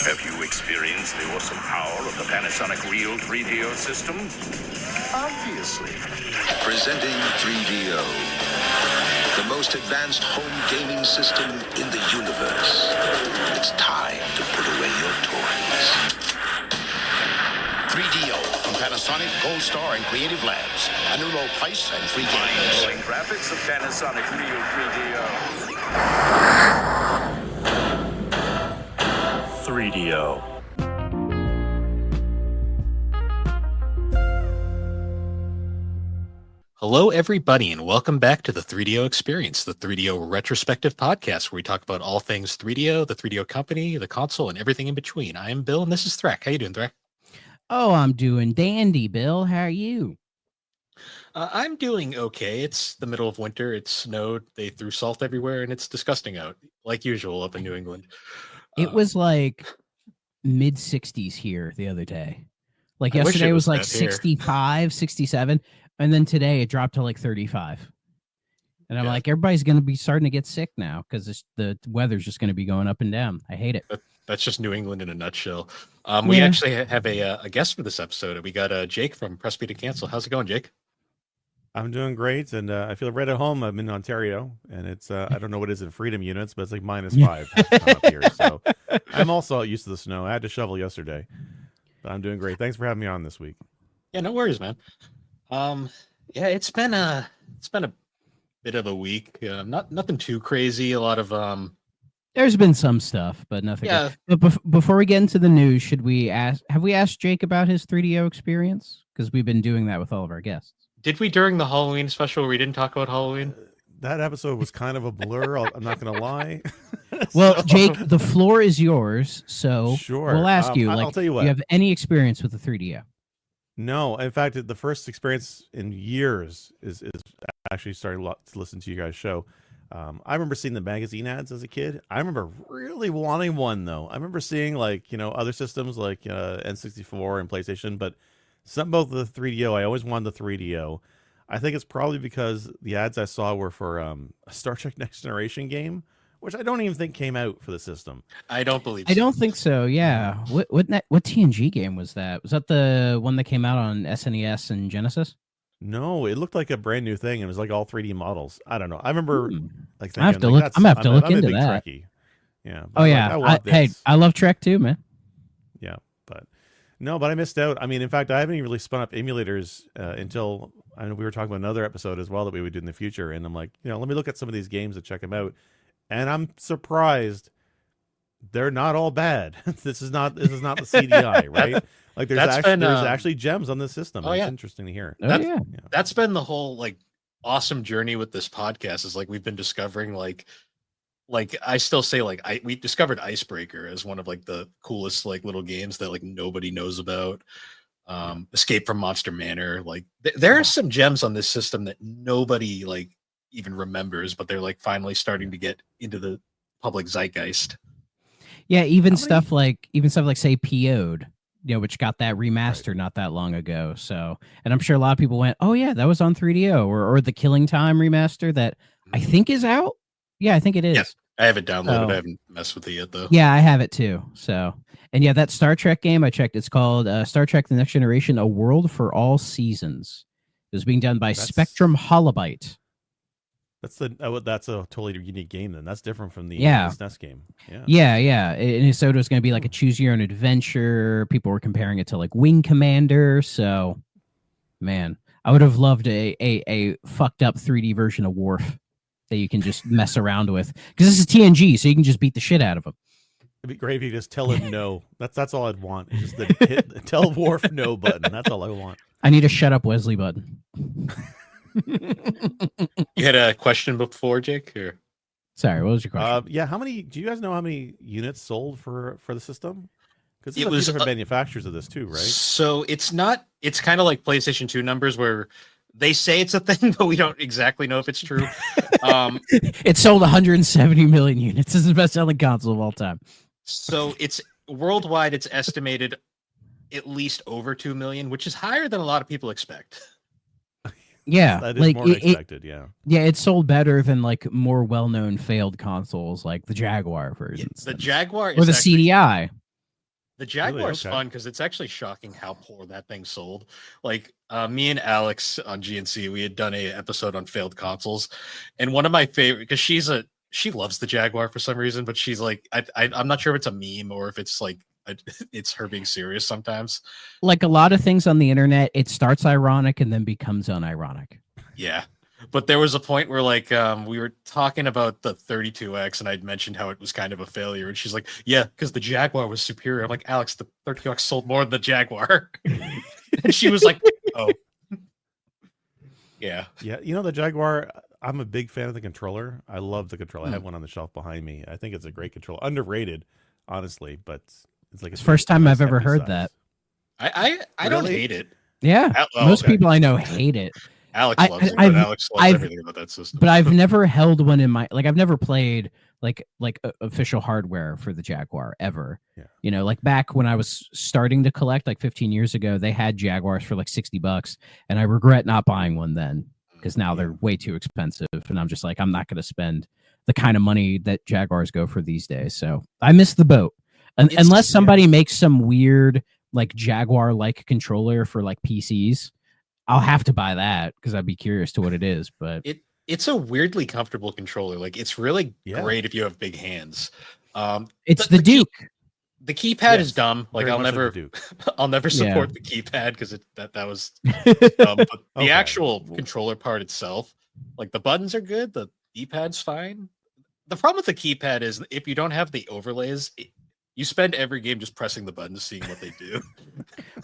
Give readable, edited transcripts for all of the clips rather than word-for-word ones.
Have you experienced the awesome power of the Panasonic Real 3DO system? Obviously. Presenting 3DO, the most advanced home gaming system in the universe. It's time to put away your toys. 3DO from Panasonic, Gold Star, and Creative Labs. A new low price and free games. Mind-blowing graphics of Panasonic Real 3DO. 3DO. Hello, everybody, and welcome back to the 3DO Experience, the 3DO retrospective podcast where we talk about all things 3DO, the 3DO company, the console, and everything in between. I am Bill, and this is Threk. How you doing, Threk? Oh, I'm doing dandy, Bill. How are you? I'm doing okay. It's the middle of winter. It snowed. They threw salt everywhere, and it's disgusting out, like usual up in New England. It was like mid-60s here the other day. Like I wish yesterday it was was like that here. 65, 67, and then today it dropped to like 35. And I'm Yeah. like, everybody's going to be starting to get sick now because the weather's just going to be going up and down. I hate it. That's just New England in a nutshell. We actually have a guest for this episode. We got Jake from Press B to Cancel. How's it going, Jake? I'm doing great, and I feel right at home. I'm in Ontario, and it's I don't know what it is in freedom units, but it's like -5 up here. So I'm also used to the snow. I had to shovel yesterday, but I'm doing great. Thanks for having me on this week. Yeah, no worries, man. Yeah, it's been a bit of a week. Nothing too crazy. A lot of There's been some stuff, but nothing. Yeah. But before we get into the news, have we asked Jake about his 3DO experience? Because we've been doing that with all of our guests. Did we during the Halloween special where we didn't talk about Halloween? That episode was kind of a blur. I'm not going to lie. Well, So- Jake, the floor is yours. So Sure. we'll ask you, I'll tell you do what. you have any experience with the 3DO? No, in fact, the first experience in years is actually starting to listen to you guys' show. I remember seeing the magazine ads as a kid. I remember really wanting one, though. I remember seeing other systems like N64 and PlayStation, but something about the 3DO. I always wanted the 3DO. I think it's probably because the ads I saw were for a Star Trek Next Generation game, which I don't even think came out for the system. I don't believe. I don't think so. Yeah. What TNG game was that? Was that the one that came out on SNES and Genesis? No, it looked like a brand new thing. It was like all 3D models. I don't know. I remember thinking, I have to look. I'm gonna have to look I'm a into big that. Trekkie. Yeah. Oh yeah. I want Hey, this. I love Trek too, man. Yeah, but I missed out. I mean, in fact, I haven't even really spun up emulators until I know we were talking about another episode as well that we would do in the future. And I'm like, let me look at some of these games and check them out. And I'm surprised they're not all bad. This is not the CDI, right? Like there's actually gems on this system. Oh, It's yeah. interesting to hear. Oh, yeah. That's been the whole awesome journey with this podcast. Is we've been discovering like I still say we discovered Icebreaker as one of the coolest little games that nobody knows about. Escape from Monster Manor. There are some gems on this system that nobody even remembers, but they're finally starting to get into the public zeitgeist. Yeah, even stuff like say PO'd, which got that remaster not that long ago. So, and I'm sure a lot of people went, "Oh yeah, that was on 3DO," or the Killing Time remaster that I think is out. Yeah, I think it is. Yeah, I have it downloaded. So- I haven't messed with it yet though. Yeah, I have it too. So, and yeah, that Star Trek game I checked. It's called Star Trek: The Next Generation: A World for All Seasons. It was being done by Spectrum Holobyte. That's a totally unique game. Then that's different from the Yeah. SNES game. Yeah. Yeah. And so it was going to be like a choose your own adventure. People were comparing it to Wing Commander. So, man, I would have loved a fucked up 3D version of Worf that you can just mess around with, because this is TNG, so you can just beat the shit out of him. It'd be great if you just tell him no. That's all I'd want. It's just the tell Worf no button. That's all I want. I need a shut up Wesley button. You had a question before, Jake? Or? Sorry, what was your question? Yeah, do you guys know how many units sold for the system? Because It there's a was, few different manufacturers of this too, right? So it's kind of like PlayStation 2 numbers where they say it's a thing, but we don't exactly know if it's true. It sold 170 million units. This is the best-selling console of all time. So it's worldwide, it's estimated at least over 2 million, which is higher than a lot of people expect. Yeah, That is more than expected, yeah. Yeah, it sold better than more well-known failed consoles like the Jaguar, for instance. The Jaguar or the CDI. The Jaguar's Okay. fun because it's actually shocking how poor that thing sold. Like me and Alex on GNC, we had done a episode on failed consoles, and one of my favorite because she loves the Jaguar for some reason, but she's like I'm not sure if it's a meme or if it's like it's her being serious sometimes. Like a lot of things on the internet, it starts ironic and then becomes unironic. Yeah. But there was a point where like we were talking about the 32X and I'd mentioned how it was kind of a failure. And she's like, yeah, because the Jaguar was superior. I'm like, Alex, the 32X sold more than the Jaguar. And she was like, oh. Yeah. Yeah, the Jaguar, I'm a big fan of the controller. I love the controller. I Hmm. have one on the shelf behind me. I think it's a great controller. Underrated, honestly, but it's like It's the first time I've ever heard that. I don't Really? hate it. Yeah. Oh, Most okay. people I know hate it. Alex I- loves it, I've- but Alex loves I've- everything about that system. But I've never held one in my I've never played official hardware for the Jaguar ever. Yeah. Like back when I was starting to collect, like 15 years ago, they had Jaguars for like $60, and I regret not buying one then because now they're way too expensive, and I'm just like, I'm not going to spend the kind of money that Jaguars go for these days. So I missed the boat, unless somebody makes some weird like Jaguar-like controller for like PCs. I'll have to buy that because I'd be curious to what it is. But it's a weirdly comfortable controller. Like it's really great if you have big hands. It's the Duke. The keypad is Yes, dumb. Like very I'll much like never, the Duke. I'll never Yeah. support the keypad because that was dumb. But the Okay. actual controller part itself, like the buttons are good. The D-pad's fine. The problem with the keypad is if you don't have the overlays, you spend every game just pressing the buttons, seeing what they do.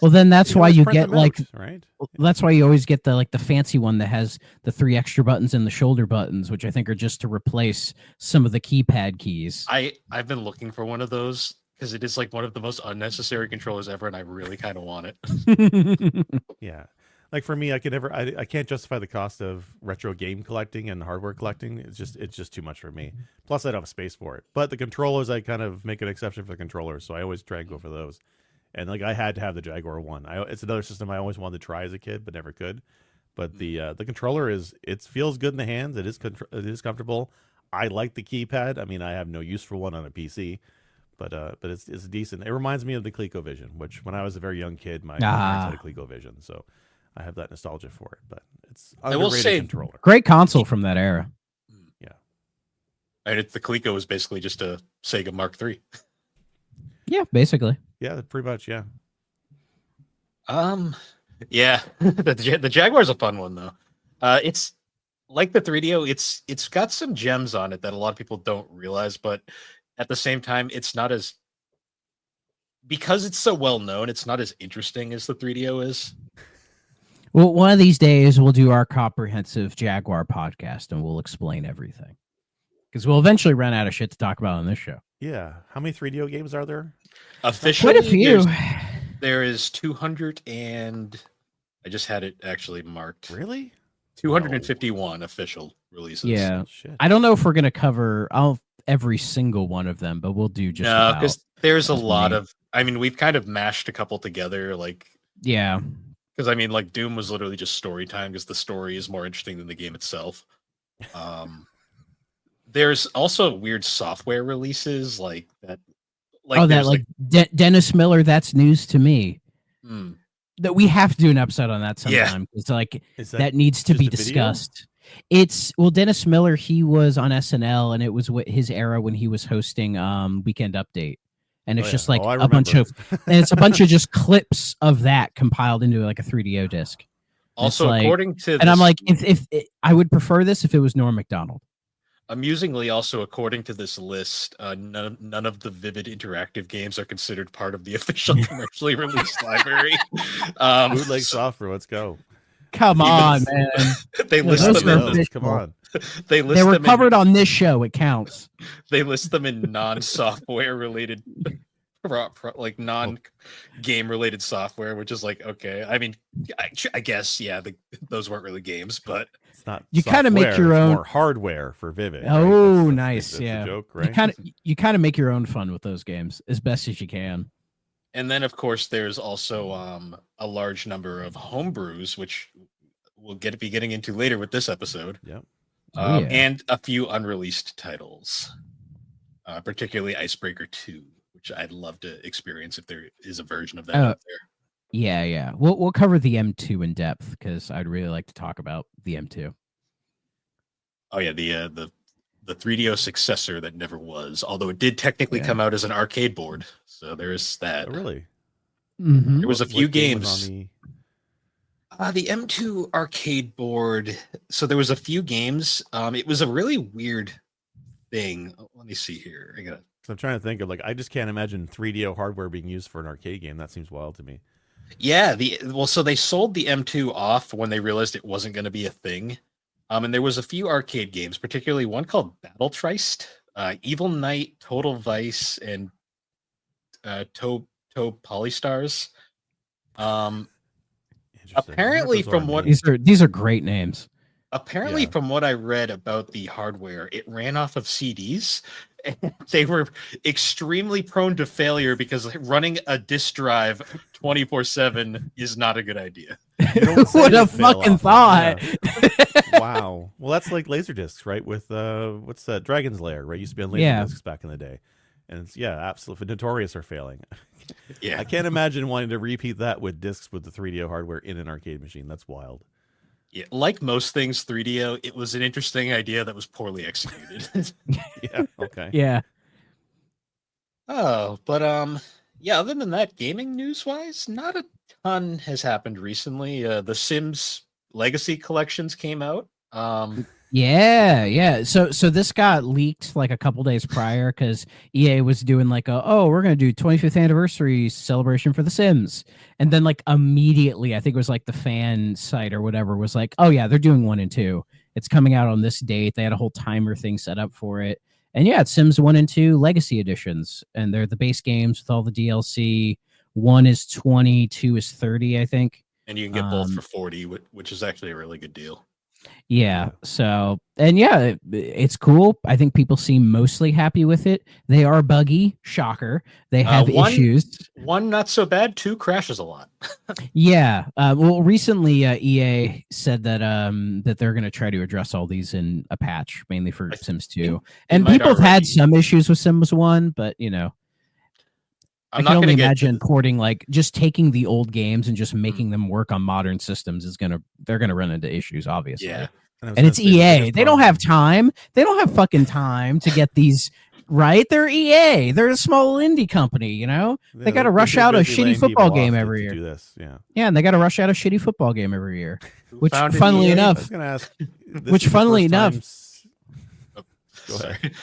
Well, then that's why always you print get them like out, right? that's why you always get the the fancy one that has the 3 extra buttons and the shoulder buttons, which I think are just to replace some of the keypad keys. I've been looking for one of those because it is like one of the most unnecessary controllers ever, and I really kind of want it. Yeah. Like for me, I can't justify the cost of retro game collecting and hardware collecting. It's just too much for me. Plus, I don't have space for it. But the controllers, I kind of make an exception for the controllers, so I always try and go for those. And like I had to have the Jaguar one. It's another system I always wanted to try as a kid, but never could. But the controller it feels good in the hands. It is comfortable. I like the keypad. I mean, I have no use for one on a PC, but it's decent. It reminds me of the ColecoVision, which when I was a very young kid, my parents had a ColecoVision, so I have that nostalgia for it. But it's underrated will say- controller. Great console from that era. And the Coleco was basically just a Sega Mark III. Yeah, basically. Yeah, pretty much. Yeah. Yeah, the Jaguar's a fun one though. It's like the 3DO. It's got some gems on it that a lot of people don't realize, but at the same time, it's not as because it's so well known. It's not as interesting as the 3DO is. Well, one of these days we'll do our comprehensive Jaguar podcast and we'll explain everything. Because we'll eventually run out of shit to talk about on this show. Yeah. How many 3DO games are there? Officially, Quite a few. there is 200 and I just had it actually marked. Really? 251 official releases. Yeah. Shit. I don't know if we're going to cover every single one of them, but we'll do just No, about. because there's a as lot many. of. I mean, we've kind of mashed a couple together, like Yeah. because I mean, like Doom was literally just story time because the story is more interesting than the game itself. There's also weird software releases like that. Like that there's, Dennis Miller, that's news to me. hmm. That we have to do an episode on that Yeah. sometime. It's like Is that needs to just be a video? discussed. It's Dennis Miller, he was on SNL and it was his era when he was hosting Weekend Update. And it's Oh, yeah. just like Oh, I a bunch of remember. and it's a bunch of just clips of that compiled into like a 3DO disc. Also, like- according to And I'm this- like, if I would prefer this if it was Norm Macdonald. amusingly, also according to this list, none of the Vivid Interactive games are considered part of the official commercially released library. Bootleg So software. Let's go. Come Even- on, man. they list those them are in. official. Come on. They list They were them covered in, on this show. It counts. They list them in non-software related, like non-game related software, which is like okay. I mean, I guess yeah, those weren't really games, but It's not. You kinda make software, your it's own- more hardware for Vivid. right? Oh, That's nice, the yeah. joke, right? You kind of make your own fun with those games as best as you can. and then of course there's also a large number of homebrews, which we'll be getting into later with this episode. Yep. Oh, yeah. And a few unreleased titles, particularly Icebreaker 2, which I'd love to experience if there is a version of that Oh, out there. yeah. We'll cover the M2 in depth because I'd really like to talk about the M2. Oh yeah, the 3DO successor that never was, although it did technically come out as an arcade board. So there is that. Oh, really? Mm-hmm. There was a few What game was games. on The M2 arcade board. So there was a few games. It was a really weird thing. Let me see here. I'm trying to think of I just can't imagine 3DO hardware being used for an arcade game. That seems wild to me. Yeah, so they sold the M2 off when they realized it wasn't going to be a thing. And there was a few arcade games, particularly one called Battle Trist, Evil Knight, Total Vice, and Toe Polystars. Apparently, from what these are great names. Apparently, from what I read about the hardware, it ran off of CDs. And they were extremely prone to failure because running a disk drive 24/7 is not a good idea. What a fucking thought! Yeah. Wow. Well, that's like Laserdiscs, right? With what's that? Dragon's Lair, right? Used to be on Laserdiscs back in the day, and it's absolutely notorious for failing. Yeah, I can't imagine wanting to repeat that with discs with the 3DO hardware in an arcade machine. That's wild. Yeah, like most things 3DO, it was an interesting idea that was poorly executed. Yeah. Okay. Yeah. Oh, but other than that, gaming news wise, not a ton has happened recently. The Sims Legacy collections came out. Yeah. So this got leaked like a couple days prior because EA was doing we're gonna do 25th anniversary celebration for The Sims, and then immediately I think it was the fan site or whatever was like, oh yeah, they're doing 1 and 2. It's coming out on this date. They had a whole timer thing set up for it, and it's Sims 1 and 2 Legacy editions, and they're the base games with all the DLC. 1 is 20, 2 is 30, I think, and you can get both for 40, which is actually a really good deal. Yeah. So, and it's cool. I think people seem mostly happy with it. They are buggy. Shocker. They have issues. 1 not so bad. 2 crashes a lot. Yeah. Well, recently EA said that that they're going to try to address all these in a patch, mainly for Sims 2. And people have had some issues with Sims 1, but I can only imagine porting just taking the old games and just making them work on modern systems they're gonna run into issues, obviously. Yeah. And it's EA. They don't have time. They don't have fucking time to get these right. They're EA. They're a small indie company, They got to rush out a shitty football game every year. Do this. Yeah. Yeah, and they got to rush out a shitty football game every year. Which, funnily enough, I was gonna ask. Go ahead.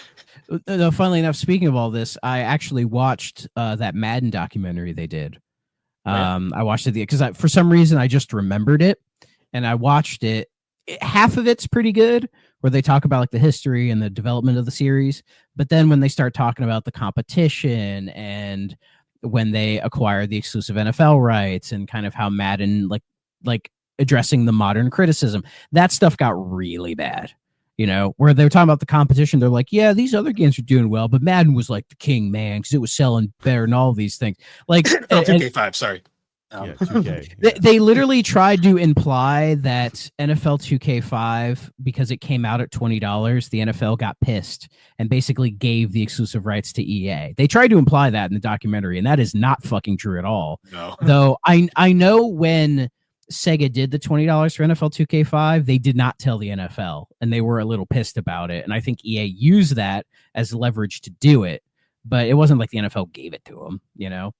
Funnily enough, speaking of all this, I actually watched that Madden documentary they did. I watched it because for some reason I just remembered it, and I watched it. Half of it's pretty good, where they talk about the history and the development of the series. But then when they start talking about the competition and when they acquired the exclusive NFL rights and kind of how Madden like addressing the modern criticism, that stuff got really bad. Where they were talking about the competition, they're like, yeah, these other games are doing well, but Madden was the king, man, because it was selling better than all these things. 2K5, sorry. 2K. They literally tried to imply that NFL 2K5, because it came out at $20, the NFL got pissed and basically gave the exclusive rights to EA. They tried to imply that in the documentary, and that is not fucking true at all. No. Though I know when Sega did the $20 for NFL 2K5, they did not tell the NFL, and they were a little pissed about it. And I think EA used that as leverage to do it, but it wasn't like the NFL gave it to them,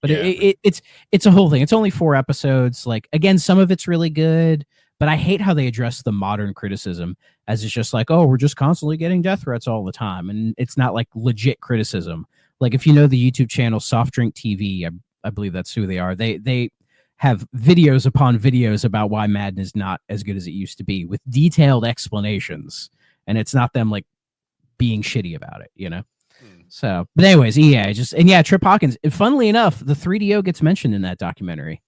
But it's a whole thing. It's only 4 episodes. Again, some of it's really good, but I hate how they address the modern criticism as it's just we're just constantly getting death threats all the time, and it's not legit criticism. If you know the YouTube channel Soft Drink TV, I believe that's who they are. They have videos upon videos about why Madden is not as good as it used to be, with detailed explanations. And it's not them being shitty about it, So, but anyways, EA Trip Hawkins. Funnily enough, the 3DO gets mentioned in that documentary.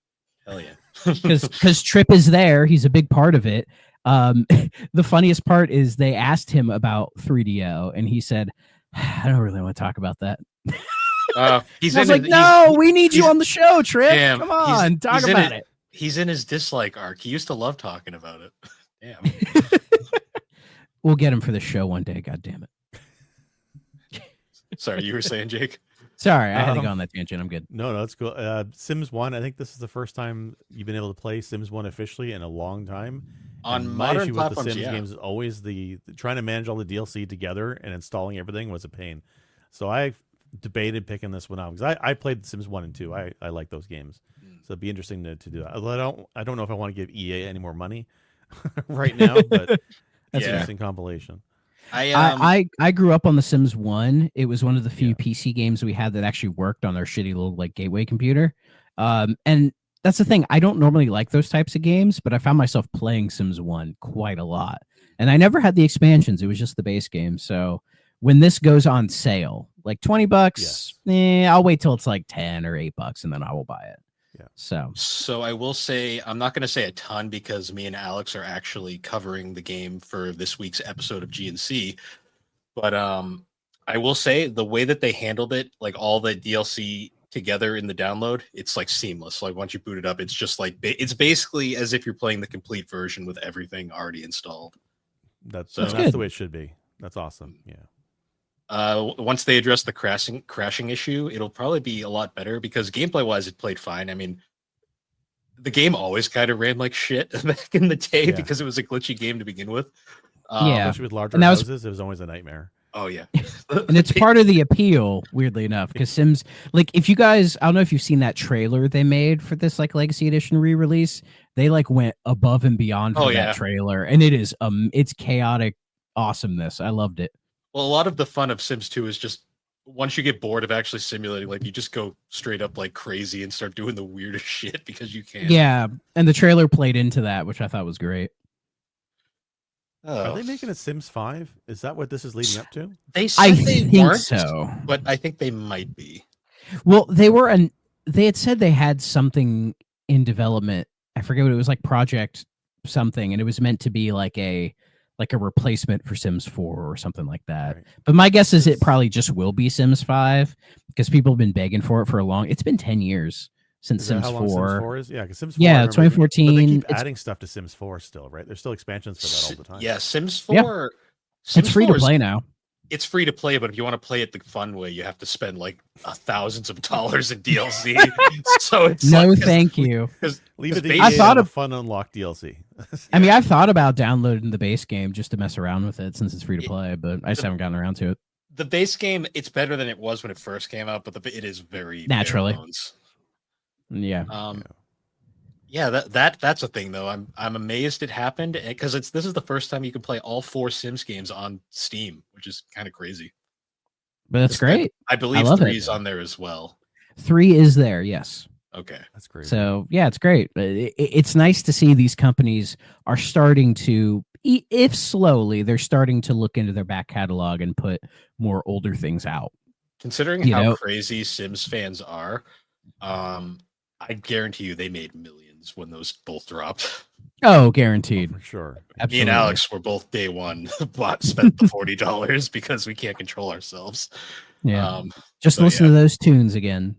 Hell yeah. Because Trip is there. He's a big part of it. The funniest part is they asked him about 3DO, and he said, I don't really want to talk about that. We need you on the show, Trip. Damn, come on, talk about it. He's in his dislike arc. He used to love talking about it. Damn. We'll get him for the show one day. God damn it. Sorry, you were saying, Jake? Sorry, I had to go on that tangent. I'm good. No, that's cool. Sims 1, I think this is the first time you've been able to play Sims 1 officially in a long time. On And my modern issue with the platforms, Sims yeah. games is always the trying to manage all the DLC together and installing everything was a pain. So I debated picking this one out because I played Sims 1 and 2. I like those games. So it'd be interesting to do that. Although I don't know if I want to give EA any more money right now, but that's an interesting compilation. I grew up on The Sims 1. It was one of the few PC games we had that actually worked on our shitty little like gateway computer. And that's the thing. I don't normally like those types of games, but I found myself playing Sims 1 quite a lot. And I never had the expansions. It was just the base game. So when this goes on sale, like $20, I'll wait till it's like 10 or $8 and then I will buy it. Yeah. So I will say, I'm not going to say a ton because me and Alex are actually covering the game for this week's episode of GNC. But I will say the way that they handled it, like all the DLC together in the download, it's like seamless. Like once you boot it up, it's just like it's basically as if you're playing the complete version with everything already installed. That's the way it should be. That's awesome. Yeah. Once they address the crashing issue, it'll probably be a lot better because gameplay wise, it played fine. I mean, the game always kind of ran like shit back in the day because it was a glitchy game to begin with. Especially with larger houses, it was always a nightmare. Oh yeah, and it's part of the appeal, weirdly enough, because Sims, like if you guys, I don't know if you've seen that trailer they made for this like Legacy Edition re-release. They like went above and beyond for that trailer, and it is it's chaotic awesomeness. I loved it. Well, a lot of the fun of Sims 2 is just once you get bored of actually simulating, like you just go straight up like crazy and start doing the weirdest shit because you can. Yeah, and the trailer played into that, which I thought was great. Are they making a Sims 5? Is that what this is leading up to? They said they weren't, so, but I think they might be. Well, they had said they had something in development. I forget what it was, like Project something, and it was meant to be like a replacement for Sims 4 or something like that. Right. But my guess is it probably just will be Sims 5 because people have been begging for it for a long. It's been 10 years since Sims 4. Sims 4 is? Yeah, because Sims 4. Yeah, 2014. But they keep adding stuff to Sims 4 still, right? There's still expansions for that all the time. Yeah, Sims 4. Sims it's free to play now. It's free to play, but if you want to play it the fun way, you have to spend like thousands of dollars in DLC. So it's thank you. Leave it. I thought of fun unlocked DLC. I mean, I've thought about downloading the base game just to mess around with it since it's free to play, but I just haven't gotten around to it. The base game, it's better than it was when it first came out, but it is very naturally. Yeah. Yeah, that's a thing though. I'm amazed it happened because this is the first time you can play all 4 Sims games on Steam, which is kind of crazy. But that's great. I believe 3 is on there as well. 3 is there, yes. Okay, that's great. So yeah, it's great. It's nice to see these companies are starting to, if slowly, they're starting to look into their back catalog and put more older things out. Considering how crazy Sims fans are, I guarantee you they made millions when those both dropped. Oh, guaranteed. For sure. Absolutely. Me and Alex were both day one, spent the $40 because we can't control ourselves. Yeah. Just listen to those tunes again.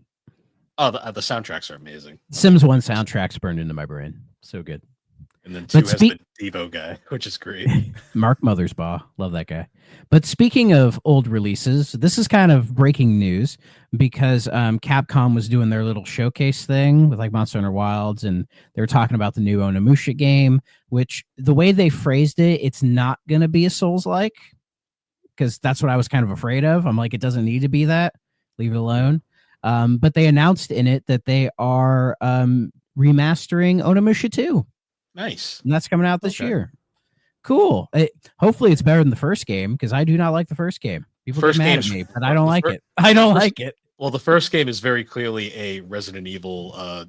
Oh, the soundtracks are amazing. Sims 1 soundtracks burned into my brain. So good. And then 2 has the Devo guy, which is great. Mark Mothersbaugh. Love that guy. But speaking of old releases, this is kind of breaking news because Capcom was doing their little showcase thing with like Monster Hunter Wilds, and they were talking about the new Onimusha game, which the way they phrased it, it's not going to be a Souls-like because that's what I was kind of afraid of. I'm like, it doesn't need to be that. Leave it alone. But they announced in it that they are remastering Onimusha 2. Nice. And that's coming out this year. Cool. Hopefully it's better than the first game because I do not like the first game. People get mad at me, but I don't like it. I don't like it. Well, the first game is very clearly a Resident Evil.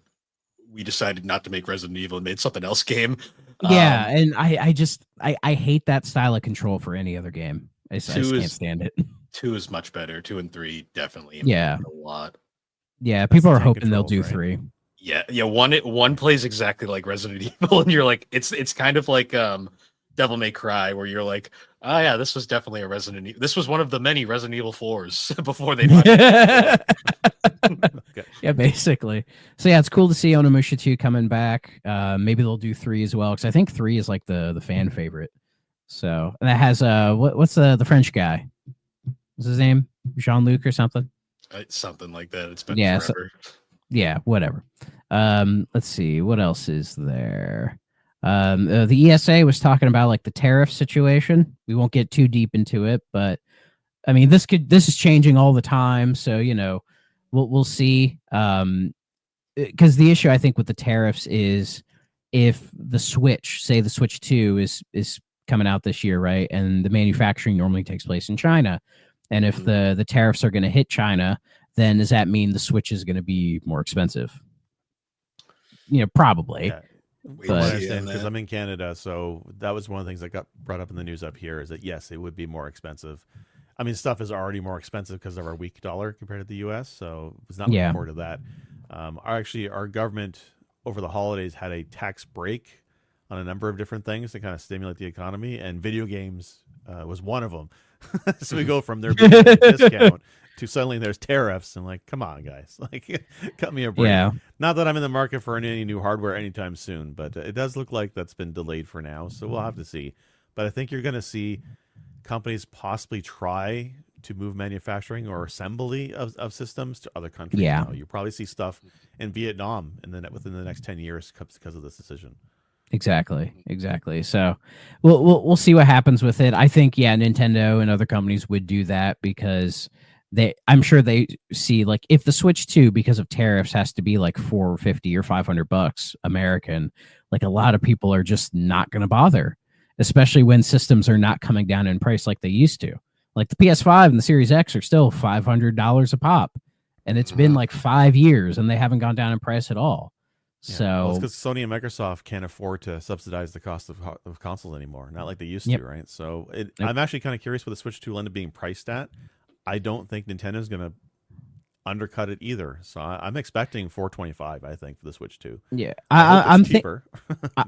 We decided not to make Resident Evil and made something else game. Yeah, and I hate that style of control for any other game. I just can't stand it. 2 is much better. 2 and 3 definitely. Yeah. A lot. Yeah, people are hoping they'll do 3. Yeah. One plays exactly like Resident Evil, and you're like, it's kind of like Devil May Cry, where you're like, oh yeah, this was definitely a Resident Evil. This was one of the many Resident Evil 4s before they. Yeah, basically. So yeah, it's cool to see Onimusha 2 coming back. Maybe they'll do 3 as well because I think 3 is like the fan favorite. So and that has what's the French guy? What's his name? Jean-Luc or something? Something like that. It's been Yeah, forever. Yeah, whatever. Let's see, what else is there? The ESA was talking about like the tariff situation. We won't get too deep into it, but I mean, this is changing all the time. So we'll see. Because the issue I think with the tariffs is if the Switch, say the Switch 2 is coming out this year, right? And the manufacturing normally takes place in China, and if the tariffs are going to hit China, then does that mean the Switch is going to be more expensive? Probably. Yeah. But- I understand because I'm in Canada, so that was one of the things that got brought up in the news up here is that yes, it would be more expensive. I mean, stuff is already more expensive because of our weak dollar compared to the U.S., so it's not looking forward to that. Our government over the holidays had a tax break on a number of different things to kind of stimulate the economy, and video games was one of them. So we go from there being a discount to suddenly there's tariffs, and like, come on, guys, like, cut me a break. Yeah. Not that I'm in the market for any new hardware anytime soon, but it does look like that's been delayed for now, so we'll have to see. But I think you're going to see companies possibly try to move manufacturing or assembly of systems to other countries. Yeah. You'll probably see stuff in Vietnam within the next 10 years because of this decision. Exactly. So we'll see what happens with it. I think Nintendo and other companies would do that because I'm sure they see like if the Switch 2 because of tariffs has to be like $450 or $500 American, like a lot of people are just not going to bother, especially when systems are not coming down in price like they used to. Like the PS5 and the Series X are still $500 a pop, and it's been like 5 years and they haven't gone down in price at all. Yeah. So well, it's because Sony and Microsoft can't afford to subsidize the cost of consoles anymore, not like they used to, right? So I'm actually kind of curious what the Switch 2 will end up being priced at. I don't think Nintendo's going to undercut it either. So I'm expecting $425, I think, for the Switch 2. Yeah, I'm cheaper.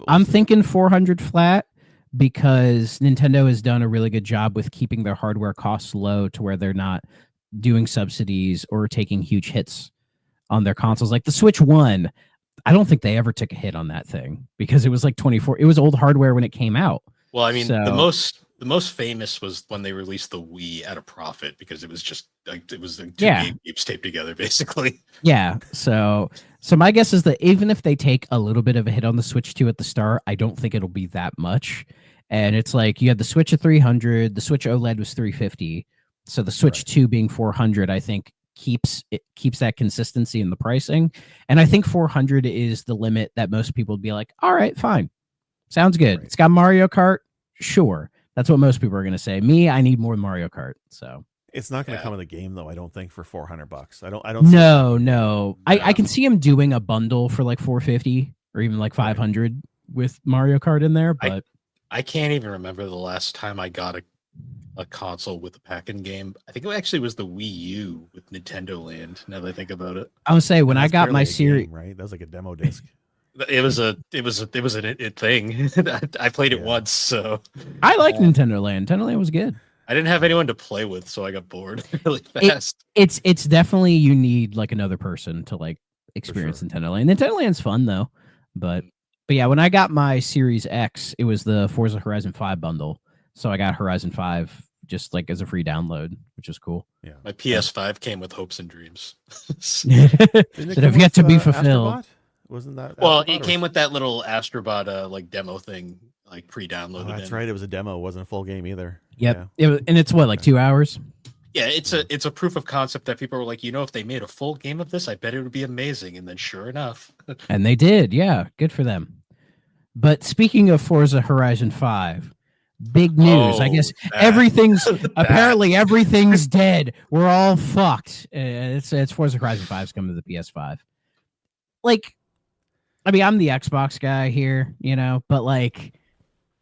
I'm thinking 400 flat because Nintendo has done a really good job with keeping their hardware costs low to where they're not doing subsidies or taking huge hits on their consoles. Like the Switch 1, I don't think they ever took a hit on that thing because it was like 24. It was old hardware when it came out. Well, I mean, the most famous was when they released the Wii at a profit because it was just like it was the two games taped together, basically. Yeah. So my guess is that even if they take a little bit of a hit on the Switch 2 at the start, I don't think it'll be that much. And it's like you had the Switch at $300, the Switch OLED was $350, so the Switch 2 being $400, I think keeps that consistency in the pricing. And I think $400 is the limit that most people would be like, all right, fine, sounds good. It's got Mario Kart, sure. That's what most people are going to say. Me, I need more Mario Kart. So it's not going to come in the game though. I don't think for $400. I don't. No. I can see him doing a bundle for like $450 or even like $500 with Mario Kart in there, but I can't even remember the last time I got a console with a pack-in game. I think it actually was the Wii U with Nintendo Land. Now that I think about it, I would say when I got my series, right? That was like a demo disc. It was a thing. I played it once, so I like Nintendo Land. Nintendo Land was good. I didn't have anyone to play with, so I got bored really fast. It's definitely you need like another person to like experience Nintendo Land. Nintendo Land's fun though, but yeah, when I got my Series X, it was the Forza Horizon 5 bundle. So I got Horizon 5 just like as a free download, which is cool. Yeah. My PS5 came with hopes and dreams that have yet to be fulfilled. Astrobot? Wasn't that? Well, Astrobot it came with that little Astrobot like demo thing, like pre-downloaded. Oh, that's right. It was a demo. It wasn't a full game either. Yep. Yeah. And it's what, like 2 hours? Yeah, it's a proof of concept that people were like, if they made a full game of this, I bet it would be amazing. And then sure enough. And they did. Yeah. Good for them. But speaking of Forza Horizon 5, big news. I guess apparently everything's dead. We're all fucked. It's Forza Horizon 5's coming to the PS5. Like, I mean, I'm the Xbox guy here, but like,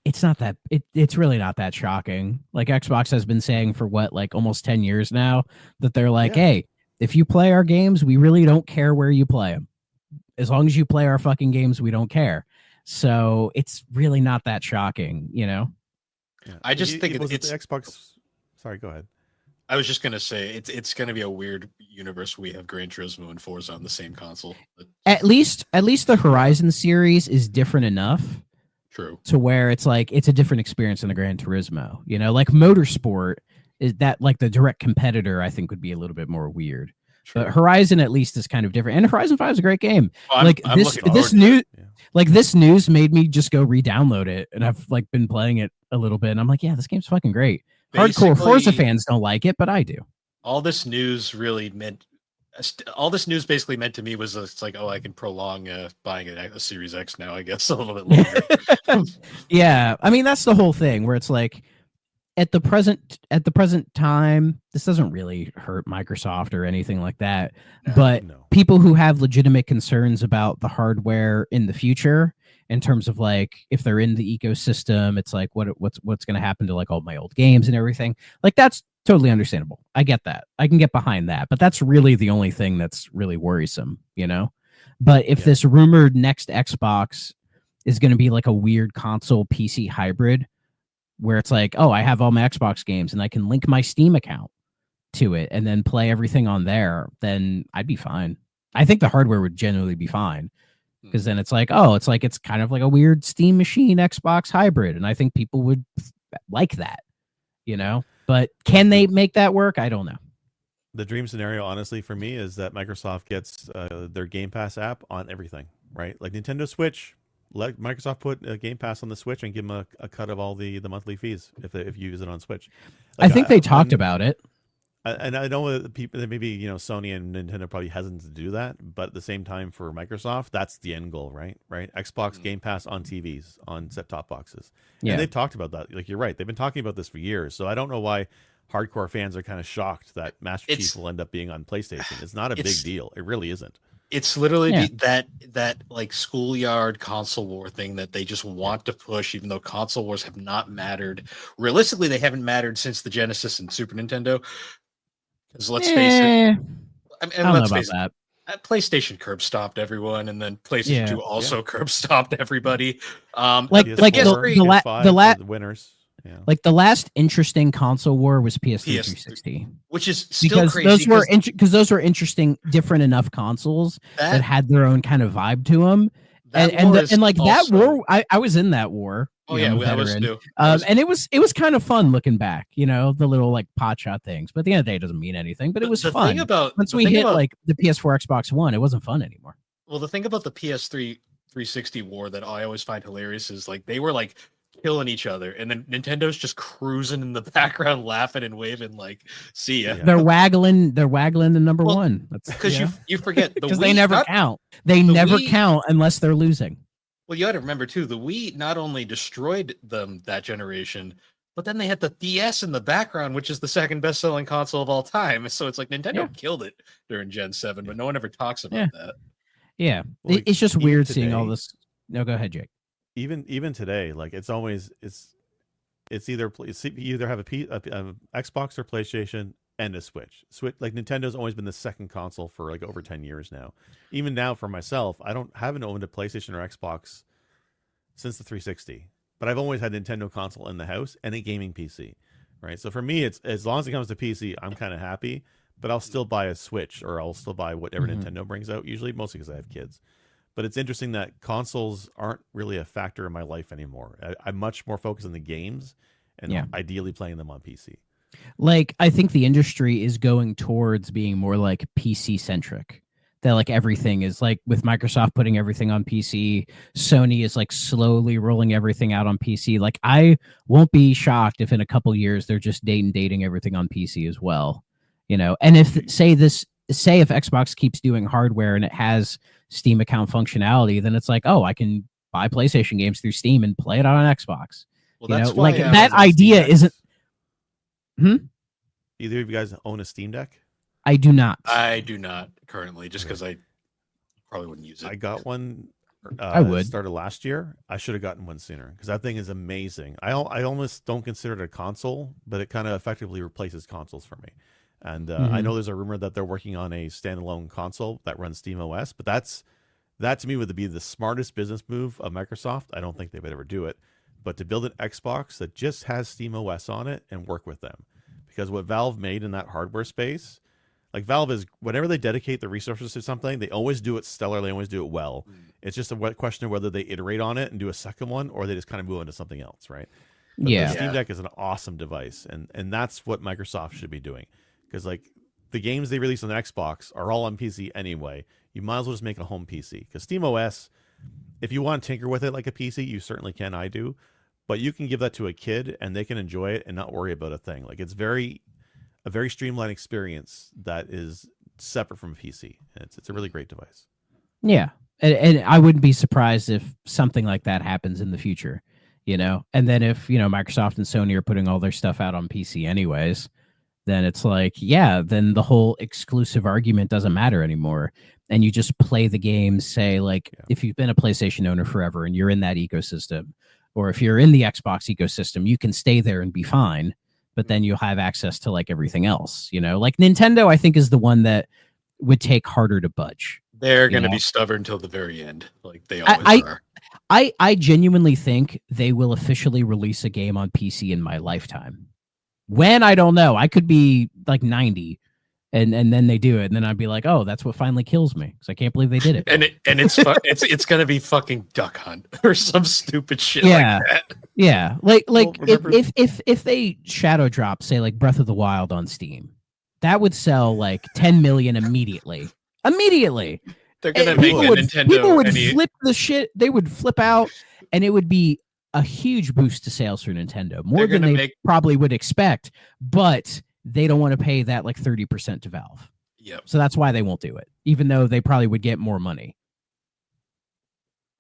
it's not that it's really not that shocking. Like Xbox has been saying for like almost 10 years now that they're like, hey, if you play our games, we really don't care where you play them. As long as you play our fucking games, we don't care. So it's really not that shocking, Yeah. I just think it's the Xbox. Sorry, go ahead. I was just gonna say it's gonna be a weird universe. We have Gran Turismo and Forza on the same console. At least the Horizon series is different enough. True. To where it's like it's a different experience than the Gran Turismo. Like Motorsport is that like the direct competitor. I think would be a little bit more weird. But Horizon at least is kind of different, and Horizon 5 is a great game. I'm like looking forward this to new it. like this news made me just go re-download it, and I've like been playing it a little bit, and I'm like, yeah, this game's fucking great. Hardcore Forza fans don't like it, but I do. All this news basically meant to me was it's like, oh, I can prolong buying a Series X now, I guess, a little bit longer. Yeah, I mean that's the whole thing where it's like at the present time, this doesn't really hurt Microsoft or anything like that. But people who have legitimate concerns about the hardware in the future, in terms of like if they're in the ecosystem, it's like what's going to happen to like all my old games and everything. Like that's totally understandable. I get that. I can get behind that. But that's really the only thing that's really worrisome, you know? But if this rumored next Xbox is going to be like a weird console PC hybrid, where it's like, oh, I have all my Xbox games and I can link my Steam account to it and then play everything on there, then I'd be fine. I think the hardware would generally be fine because then it's like, oh, it's kind of like a weird Steam machine Xbox hybrid. And I think people would like that, you know? But can they make that work? I don't know. The dream scenario, honestly, for me is that Microsoft gets their Game Pass app on everything, right? Like Nintendo Switch. Let Microsoft put a Game Pass on the Switch and give them a cut of all the monthly fees if you use it on Switch. Like, I think they talked about it. And I know that people that maybe Sony and Nintendo probably hesitant to do that, but at the same time for Microsoft, that's the end goal, right? Xbox Game Pass on TVs, on set-top boxes. And they've talked about that. Like you're right, they've been talking about this for years. So I don't know why hardcore fans are kind of shocked that Master Chief will end up being on PlayStation. It's not a big deal. It really isn't. It's literally that like schoolyard console war thing that they just want to push, even though console wars have not mattered. Realistically, they haven't mattered since the Genesis and Super Nintendo. Because let's face it, I don't know about that. PlayStation curb stomped everyone, and then PlayStation 2 also curb stomped everybody. Like the winners. Yeah. Like the last interesting console war was PS3 360, which is still crazy because those were interesting, different enough consoles that had their own kind of vibe to them. That war, I was in that war. Oh yeah, I was too. And it was kind of fun looking back, the little like pot shot things. But at the end of the day, it doesn't mean anything. But it was fun. Once we hit like the PS4, Xbox One, it wasn't fun anymore. Well, the thing about the PS3 360 war that I always find hilarious is like they were like killing each other, and then Nintendo's just cruising in the background, laughing and waving, like, "See ya." They're waggling the number one. That's because you forget because they never count. They never count unless they're losing. Well, you got to remember too, the Wii not only destroyed them that generation, but then they had the DS in the background, which is the second best-selling console of all time. So it's like Nintendo killed it during Gen 7, but no one ever talks about that. Yeah, well, it's just weird seeing all this. No, go ahead, Jake. Even today, like it's either you either have a Xbox or PlayStation and a Switch. Like Nintendo's always been the second console for like over 10 years now. Even now for myself, haven't owned a PlayStation or Xbox since the 360, but I've always had a Nintendo console in the house and a gaming PC, right? So for me, it's as long as it comes to PC, I'm kind of happy, but I'll still buy a Switch or I'll still buy whatever Nintendo brings out, usually mostly because I have kids. But it's interesting that consoles aren't really a factor in my life anymore. I'm much more focused on the games and ideally playing them on PC. Like, I think the industry is going towards being more like PC centric. That like everything is like with Microsoft putting everything on PC, Sony is like slowly rolling everything out on PC. Like I won't be shocked if in a couple years they're just dating everything on PC as well. And if say if Xbox keeps doing hardware and it has Steam account functionality, then it's like, oh, I can buy PlayStation games through Steam and play it on an Xbox. Well, that's like that idea isn't. Either of you guys own a Steam Deck? I do not. I do not currently, just because I probably wouldn't use it. I got one. I would. Started last year. I should have gotten one sooner because that thing is amazing. I almost don't consider it a console, but it kind of effectively replaces consoles for me. And I know there's a rumor that they're working on a standalone console that runs Steam OS, but that to me would be the smartest business move of Microsoft. I don't think they would ever do it, but to build an Xbox that just has Steam OS on it and work with them, because what Valve made in that hardware space, like Valve is, whenever they dedicate the resources to something, they always do it stellar. They always do it well. It's just a question of whether they iterate on it and do a second one, or they just kind of move into something else, right? But the Steam Deck is an awesome device, and that's what Microsoft should be doing. Because like the games they release on the Xbox are all on PC anyway. You might as well just make a home PC, because SteamOS, if you want to tinker with it like a PC, you certainly can. I do, but you can give that to a kid and they can enjoy it and not worry about a thing. Like, it's a very streamlined experience that is separate from a PC. It's a really great device. Yeah. And I wouldn't be surprised if something like that happens in the future, you know? And then if, you know, Microsoft and Sony are putting all their stuff out on PC anyways, then it's like, yeah, then the whole exclusive argument doesn't matter anymore. And you just play the games, say, like, if you've been a PlayStation owner forever and you're in that ecosystem, or if you're in the Xbox ecosystem, you can stay there and be fine, but then you'll have access to like everything else, you know? Like Nintendo, I think, is the one that would take harder to budge. They're going to be stubborn till the very end, like they always are. I genuinely think they will officially release a game on PC in my lifetime. When, I don't know. I could be like 90, and then they do it, and then I'd be like, oh, that's what finally kills me, because I can't believe they did it. It's going to be fucking Duck Hunt or some stupid shit like that. Yeah, like if they shadow drop, say, like Breath of the Wild on Steam, that would sell like 10 million immediately. They're gonna make Nintendo. People would flip the shit. They would flip out, and it would be a huge boost to sales for Nintendo, more than they probably would expect. But they don't want to pay that like 30% to Valve. Yep. So that's why they won't do it, even though they probably would get more money.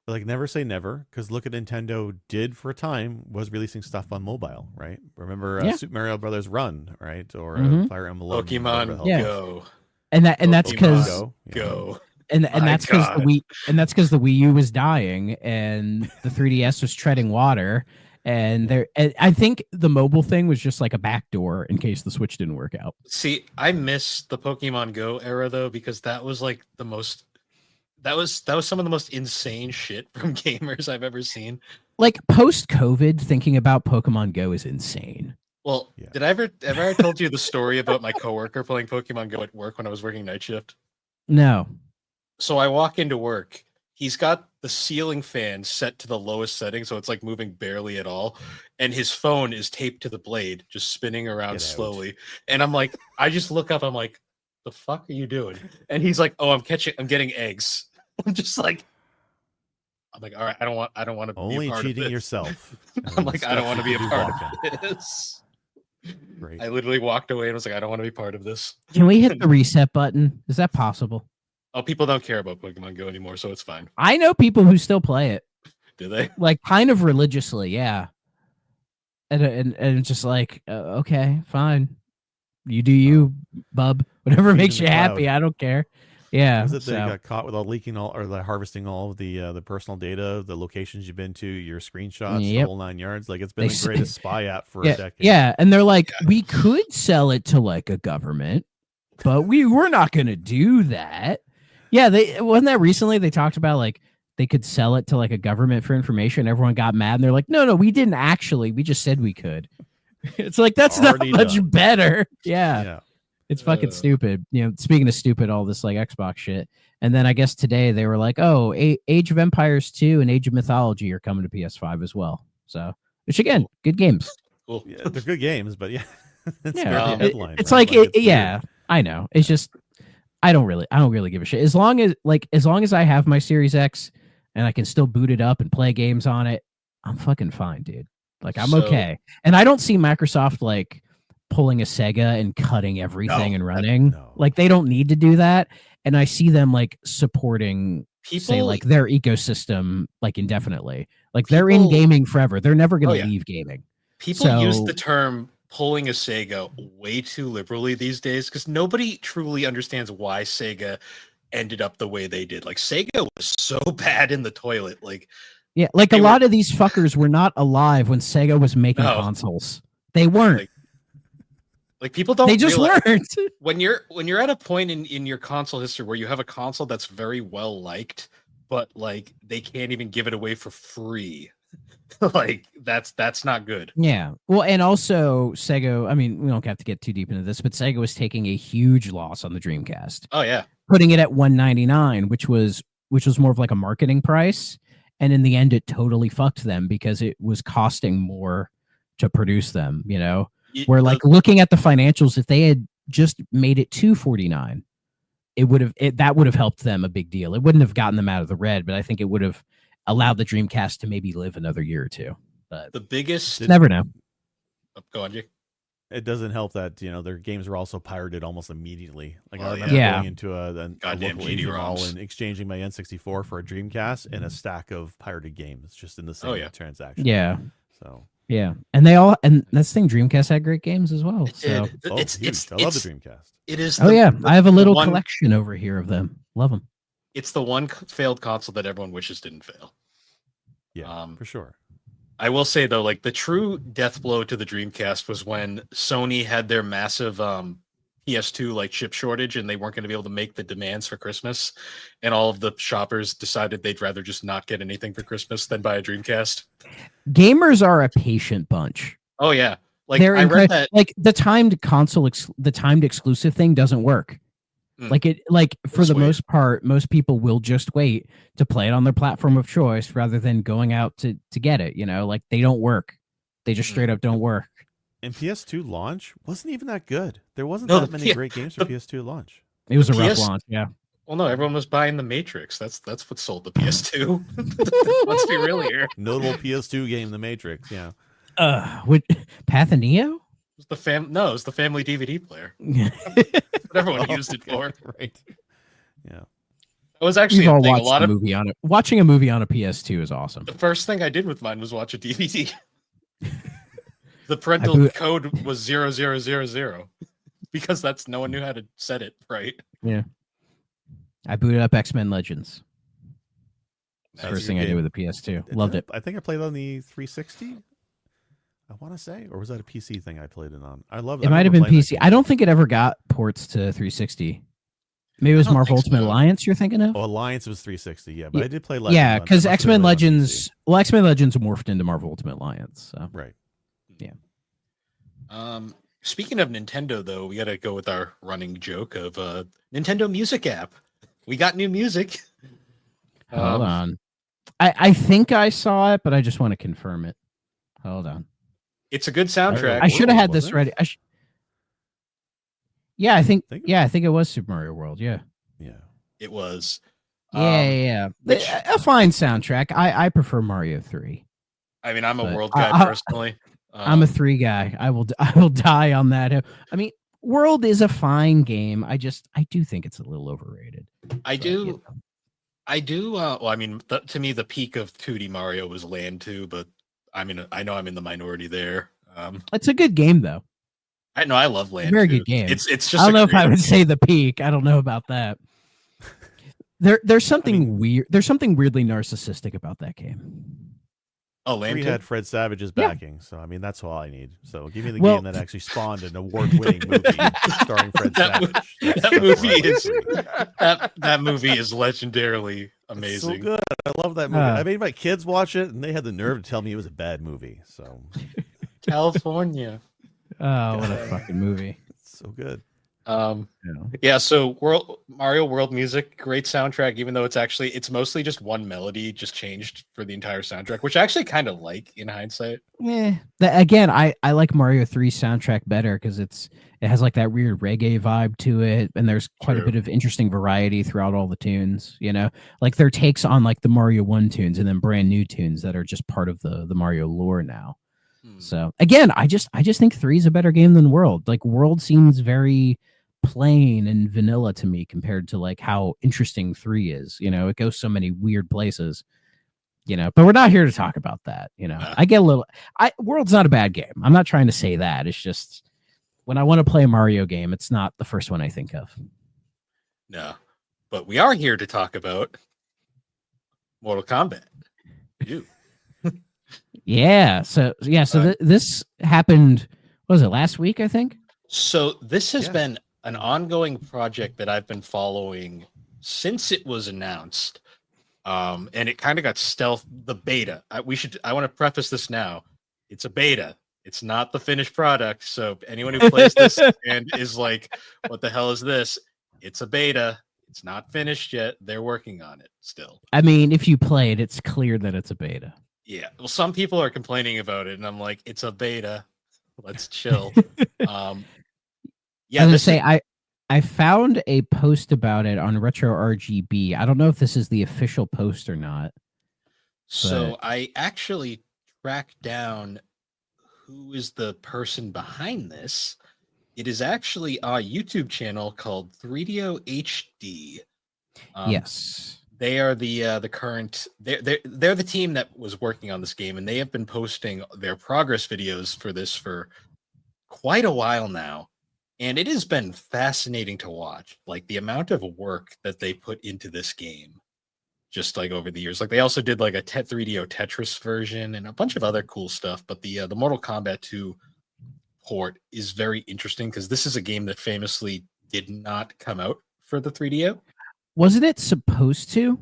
Like, never say never, because look at Nintendo did for a time was releasing stuff on mobile, right? Remember Super Mario Brothers Run, right? Or Fire Emblem, Pokemon Go. And that's because Go. And that's because the Wii U was dying and the 3DS was treading water. And I think the mobile thing was just like a backdoor in case the Switch didn't work out. See, I miss the Pokemon Go era though, because that was like that was some of the most insane shit from gamers I've ever seen. Like post-COVID, thinking about Pokemon Go is insane. Well, did I ever told you the story about my coworker playing Pokemon Go at work when I was working night shift? No. So I walk into work. He's got the ceiling fan set to the lowest setting, so it's like moving barely at all. And his phone is taped to the blade, just spinning around slowly. And I'm like, I just look up, I'm like, the fuck are you doing? And he's like, oh, I'm getting eggs. I'm just like, all right, I don't want to only be a part cheating of this. yourself. I'm like, I don't want to be a part of this. Great. I literally walked away and was like, I don't want to be part of this. Can we hit the reset button? Is that possible? Oh, people don't care about Pokemon Go anymore, so it's fine. I know people who still play it. Do they? Like, kind of religiously, yeah. And it's just like, okay, fine. You do you, bub. Whatever makes you happy, I don't care. Yeah. They got caught with leaking harvesting all of the personal data, the locations you've been to, your screenshots, the whole 9 yards. Like, it's been the greatest spy app for a decade. Yeah, and they're like, we could sell it to like a government, but we're not going to do that. Yeah, wasn't that recently they talked about like they could sell it to like a government for information. Everyone got mad and they're like, no, we didn't actually. We just said we could. It's like, that's not much better. Yeah. It's fucking stupid. You know, speaking of stupid, all this like Xbox shit. And then I guess today they were like, oh, Age of Empires 2 and Age of Mythology are coming to PS5 as well. So, which again, good games. Cool. Yeah, they're good games, but it's headline. It's right? Like I know. It's just I don't really give a shit. As long as I have my Series X and I can still boot it up and play games on it, I'm fucking fine, dude. Like, I'm okay. And I don't see Microsoft like pulling a Sega and cutting everything and running. No. Like, they don't need to do that. And I see them like supporting say like their ecosystem like indefinitely. Like, they're in gaming forever. They're never going to leave gaming. People use the term pulling a Sega way too liberally these days, because nobody truly understands why Sega ended up the way they did. Like, Sega was so bad in the toilet. Like, yeah, like a lot of these fuckers were not alive when Sega was making consoles. They weren't. Like people don't. They just weren't. When you're at a point in your console history where you have a console that's very well liked, but like they can't even give it away for free. Like that's not good. Yeah. Well, and also Sega, I mean, we don't have to get too deep into this, but Sega was taking a huge loss on the Dreamcast. Oh yeah. Putting it at $199, which was more of like a marketing price. And in the end, it totally fucked them because it was costing more to produce them, you know? Where like looking at the financials, if they had just made it $249, that would have helped them a big deal. It wouldn't have gotten them out of the red, but I think it would have allowed the Dreamcast to maybe live another year or two. But The biggest. never know. Oh, go on, Jake. It doesn't help that their games were also pirated almost immediately. Like I Oh, remember yeah. going into a Goddamn local indie mall GD-ROMs. and exchanging my N64 for a Dreamcast and a stack of pirated games just in the same yeah. transaction. Yeah. So Yeah. And that's the thing, Dreamcast had great games as well. So It- oh, it's huge. it's I love the it's Dreamcast. it is. oh yeah, I have a little one, collection over here of them. Love them. It's the one failed console that everyone wishes didn't fail. Yeah, for sure. I will say though, like the true death blow to the Dreamcast was when Sony had their massive PS2 like chip shortage, and they weren't going to be able to make the demands for Christmas, and all of the shoppers decided they'd rather just not get anything for Christmas than buy a Dreamcast. Gamers are a patient bunch. Oh yeah, like They're I read that. like the timed exclusive thing doesn't work. For the wait. most part, most people will just wait to play it on their platform of choice rather than going out to get it. Like they don't work. They just straight up don't work. And PS2 launch wasn't even that good. There wasn't No, that many great games for PS2 launch. It was a rough PS launch. Yeah. Well, no, everyone was buying the Matrix. That's what sold the PS2. Let's be real here. Notable PS2 game, The Matrix. Yeah. With Path of Neo? It was it was the family DVD player. That's what everyone used it for. Right. Yeah. It was actually We've all a thing. watched A lot a of movie on it. Watching a movie on a PS2 is awesome. the first thing I did with mine was watch a DVD. The parental code was 0000 because no one knew how to set it right. Yeah. I booted up X-Men Legends. That's First a thing good I did game. with the PS2. Loved it. I think I played on the 360. I want to say, or was that a PC thing I played it on? I love It might have been PC. I don't think it ever got ports to 360. Maybe it was I don't Marvel think Ultimate so. Alliance you're thinking of? Oh, Alliance was 360. Yeah, but Yeah. I did play Legends. Yeah, on- because I must have X-Men played it on PC. X-Men Legends morphed into Marvel Ultimate Alliance. So Right. Speaking of Nintendo, though, we got to go with our running joke of Nintendo Music app. We got new music. hold on. I think I saw it, but I just want to confirm it. Hold on. It's a good soundtrack. I should have had World, this wasn't ready. Yeah, I think Think- it was Super Mario World. Yeah. Yeah. It was. Yeah. which- A fine soundtrack. I prefer Mario 3. I mean, I'm a But World guy I- personally. I'm a 3 guy. I will die on that hill. I mean, World is a fine game. I do think it's a little overrated. I But, do. you know. I do. Well, I mean, to me, the peak of 2D Mario was Land 2, but I mean, I know I'm in the minority there. It's a good game though. I know I love Land. Very 2. good game. It's just. I don't a know if I creative- would say the peak. I don't know about that. There's something weird. There's something weirdly narcissistic about that game. Oh, Land 3 2? had Fred Savage's Yeah. backing, so I mean that's all I need. So give me the Well- game that actually spawned an award-winning movie starring Fred That mo- Savage. that movie Mario is 3. that movie is legendarily It's so amazing. good. I love that movie. Ah. I made my kids watch it, and they had the nerve to tell me it was a bad movie. So California. Oh, what a fucking movie. it's so good. Yeah, so Mario World music, great soundtrack, even though it's mostly just one melody just changed for the entire soundtrack, which I actually kind of like in hindsight. Again, I like Mario 3 soundtrack better because it has like that weird reggae vibe to it, and there's quite a True. bit of interesting variety throughout all the tunes. Like their takes on like the Mario 1 tunes and then brand new tunes that are just part of the Mario lore now. So again, I just think 3 is a better game than World. Like World seems very plain and vanilla to me compared to like how interesting 3 is. It goes so many weird places. But we're not here to talk about that. I get a little. World's not a bad game. I'm not trying to say that. It's just when I want to play a Mario game, it's not the first one I think of. No, but we are here to talk about Mortal Kombat. You. Yeah. So this happened. What was it, last week? I think. So this has Yeah. been an ongoing project that I've been following since it was announced. And it kind of got stealth. The beta. I want to preface this now. It's a beta. It's not the finished product. So anyone who plays this and is like, "What the hell is this?" It's a beta. It's not finished yet. They're working on it still. I mean, if you play it, it's clear that it's a beta. Yeah. Well, some people are complaining about it, and I'm like, it's a beta. Let's chill. I was gonna say I found a post about it on Retro RGB. I don't know if this is the official post or not. So I actually tracked down who is the person behind this. It is actually a YouTube channel called 3DO HD. Yes, they are the current. They're the team that was working on this game, and they have been posting their progress videos for this for quite a while now. And it has been fascinating to watch, like the amount of work that they put into this game, just like over the years. Like they also did like a 3DO Tetris version and a bunch of other cool stuff. But the Mortal Kombat 2 port is very interesting because this is a game that famously did not come out for the 3DO. Wasn't it supposed to?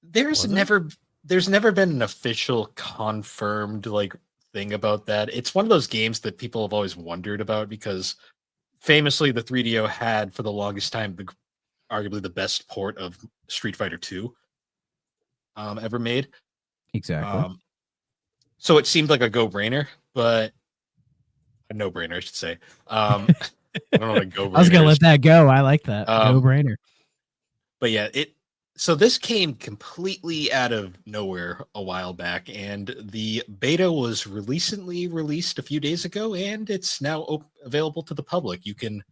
There's never been an official confirmed like thing about that. It's one of those games that people have always wondered about because famously the 3DO had for the longest time arguably the best port of Street Fighter 2 ever made. Exactly. So it seemed like a no-brainer, I should say. I don't know what a go-brainer I was gonna is. let that go. I like that. No brainer. But yeah, so this came completely out of nowhere a while back, and the beta was recently released a few days ago, and it's now available to the public. You can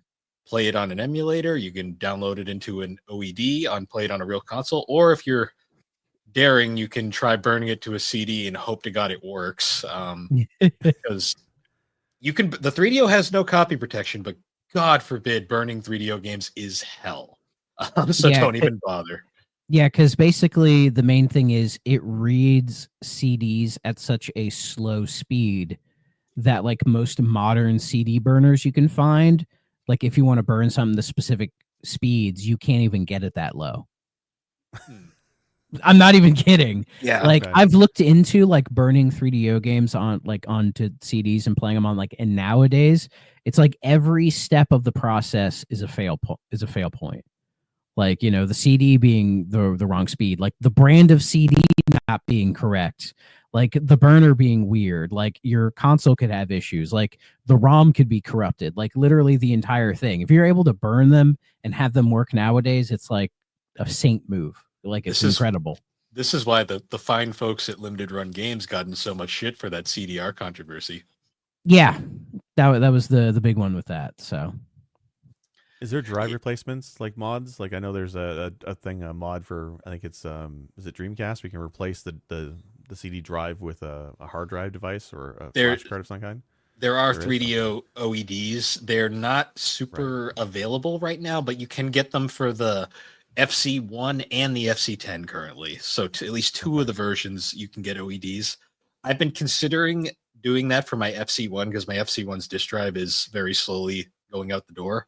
play it on an emulator, you can download it into an OED, play it on a real console, or if you're daring, you can try burning it to a CD and hope to God it works. Because the 3DO has no copy protection, but God forbid burning 3DO games is hell. So don't even bother. Yeah, because basically the main thing is it reads CDs at such a slow speed that like most modern CD burners you can find, like if you want to burn something the specific speeds, you can't even get it that low. I'm not even kidding. Yeah. Like I've looked into like burning 3DO games onto CDs and playing them on and nowadays it's like every step of the process is a fail point. Like, you know, the CD being the wrong speed, like the brand of CD not being correct, like the burner being weird, like your console could have issues, like the ROM could be corrupted, like literally the entire thing. If you're able to burn them and have them work nowadays, it's like a saint move. Like it's incredible. This is why the fine folks at Limited Run Games got in so much shit for that CDR controversy. Yeah, that was the big one with that. So. Is there drive replacements like mods? Like I know there's a mod for, I think it's is it Dreamcast? We can replace the CD drive with a hard drive device or a flash card of some kind. There are 3DO OEDs. They're not super available right now, but you can get them for the FC1 and the FC10 currently. So at least two of the versions you can get OEDs. I've been considering doing that for my FC1 because my FC1's disk drive is very slowly going out the door.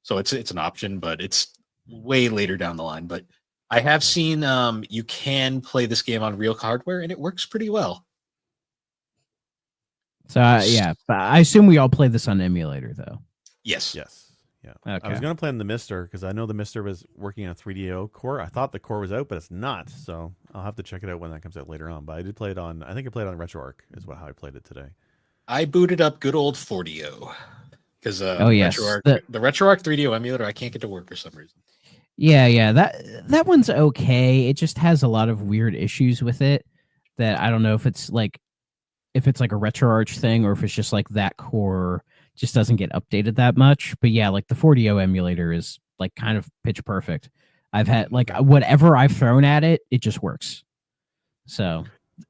So it's an option, but it's way later down the line. But I have seen you can play this game on real hardware, and it works pretty well. So yeah, but I assume we all play this on emulator, though. Yes. Yeah. Okay. I was going to play on the Mister because I know the Mister was working on a 3DO core. I thought the core was out, but it's not. So I'll have to check it out when that comes out later on. But I did play it on. I think I played it on RetroArch is how I played it today. I booted up good old 4DO. Because the RetroArch 3DO emulator, I can't get to work for some reason. Yeah, that one's okay. It just has a lot of weird issues with it that I don't know if it's like a RetroArch thing or if it's just like that core just doesn't get updated that much. But yeah, like the 4DO emulator is like kind of pitch perfect. I've had like whatever I've thrown at it, it just works. So,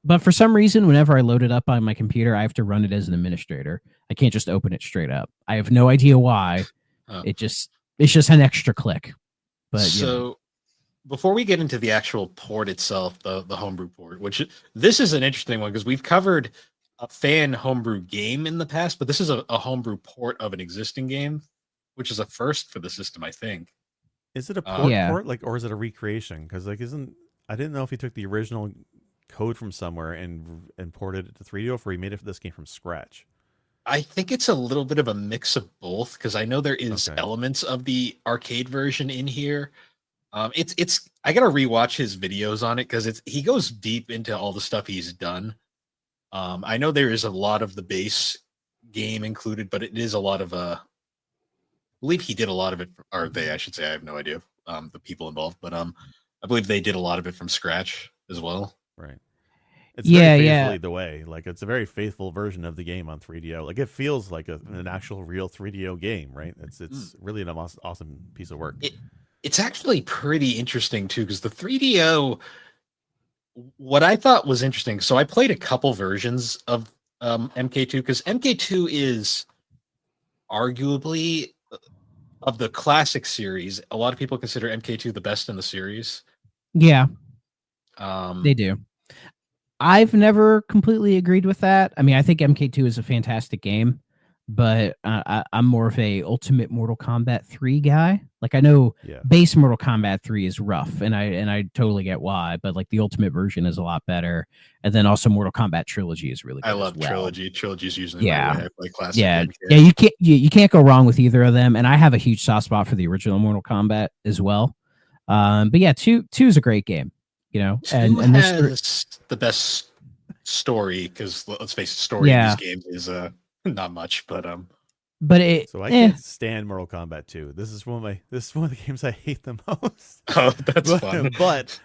but for some reason, whenever I load it up on my computer, I have to run it as an administrator. I can't just open it straight up. I have no idea why. It's just an extra click. But so before we get into the actual port itself, the homebrew port, which this is an interesting one because we've covered a fan homebrew game in the past, but this is a homebrew port of an existing game, which is a first for the system, I think. Is it a port or is it a recreation? Because I didn't know if he took the original code from somewhere and ported it to 3DO, or he made it for this game from scratch. I think it's a little bit of a mix of both because I know there is elements of the arcade version in here. It's I gotta rewatch his videos on it because he goes deep into all the stuff he's done. I know there is a lot of the base game included, but it is a lot of I believe he did a lot of it, or they, I should say, I have no idea, the people involved, but I believe they did a lot of it from scratch as well. Right. It's Yeah, very yeah. faithfully the way. Like it's a very faithful version of the game on 3DO. Like it feels like an actual real 3DO game, right? It's really an awesome piece of work. It's actually pretty interesting too, because the 3DO, what I thought was interesting. So I played a couple versions of MK2, because MK2 is arguably of the classic series. A lot of people consider MK2 the best in the series. Yeah, they do. I've never completely agreed with that. I mean, I think MK2 is a fantastic game, but I'm more of a Ultimate Mortal Kombat 3 guy. Like I know base Mortal Kombat 3 is rough, and I totally get why, but like the Ultimate version is a lot better. And then also Mortal Kombat Trilogy is really good. I love as well. Trilogy. Trilogy's usually my way. I play classic. Yeah, MK. yeah. You can't go wrong with either of them. And I have a huge soft spot for the original Mortal Kombat as well. But yeah, two is a great game. You know, and has the best story, because let's face it, story in these games is not much, but so I can't stand Mortal Kombat 2. This is one of the games I hate the most. Oh, that's fun. But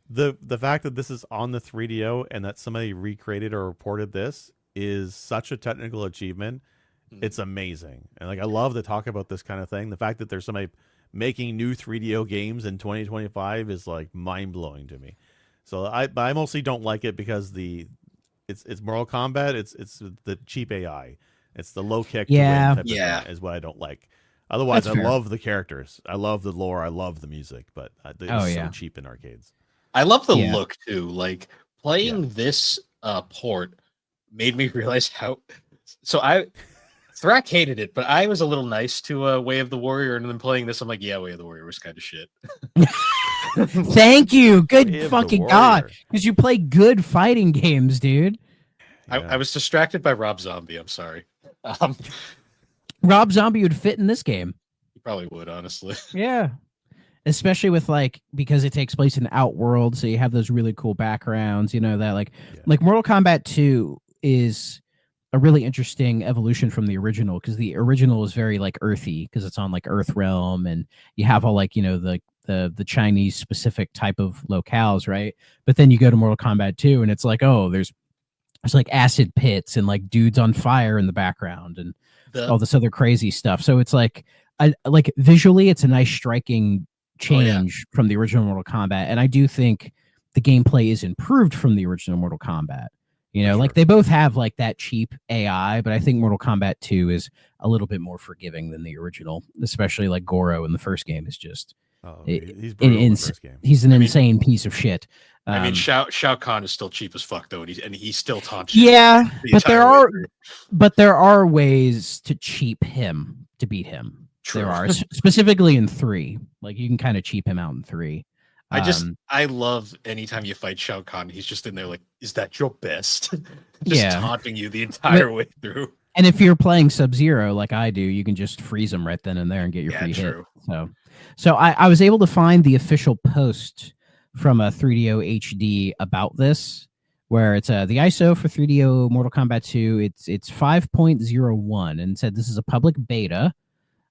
the fact that this is on the 3DO and that somebody recreated or reported this is such a technical achievement. It's amazing. And like I love to talk about this kind of thing. The fact that there's somebody making new 3DO games in 2025 is like mind-blowing to me. So I mostly don't like it because it's Mortal Kombat. It's the cheap AI. It's the low kick. Is what I don't like. Otherwise, I love the characters. I love the lore. I love the music, but it's so cheap in arcades. I love the look too. Like playing this port made me realize how. So Thrak hated it, but I was a little nice to Way of the Warrior, and then playing this, I'm like, yeah, Way of the Warrior was kind of shit. Thank you. Good fucking God. Because you play good fighting games, dude. I was distracted by Rob Zombie. I'm sorry. Rob Zombie would fit in this game. He probably would, honestly. Yeah. Especially with because it takes place in Outworld, so you have those really cool backgrounds, you know, that like Mortal Kombat 2 is a really interesting evolution from the original, because the original is very like earthy, because it's on like Earth Realm, and you have all like, you know, the Chinese specific type of locales, right? But then you go to Mortal Kombat 2 and it's like, oh, there's like acid pits and like dudes on fire in the background and all this other crazy stuff. So it's like visually it's a nice striking change from the original Mortal Kombat, and I do think the gameplay is improved from the original Mortal Kombat. You know, like they both have like that cheap AI, but I think Mortal Kombat 2 is a little bit more forgiving than the original, especially like Goro in the first game is just he's brutal in the first game. He's an insane piece of shit. I mean, Shao Kahn is still cheap as fuck though, and he's still taunts. Yeah, but there are ways to cheap him to beat him. True. There are specifically in 3. Like you can kind of cheap him out in 3. I love anytime you fight Shao Kahn, he's just in there like, is that your best? Just taunting you the entire way through. And if you're playing Sub-Zero like I do, you can just freeze him right then and there and get your free hit. So I was able to find the official post from a 3DO HD about this, where it's the ISO for 3DO Mortal Kombat 2. It's 5.01 and said this is a public beta.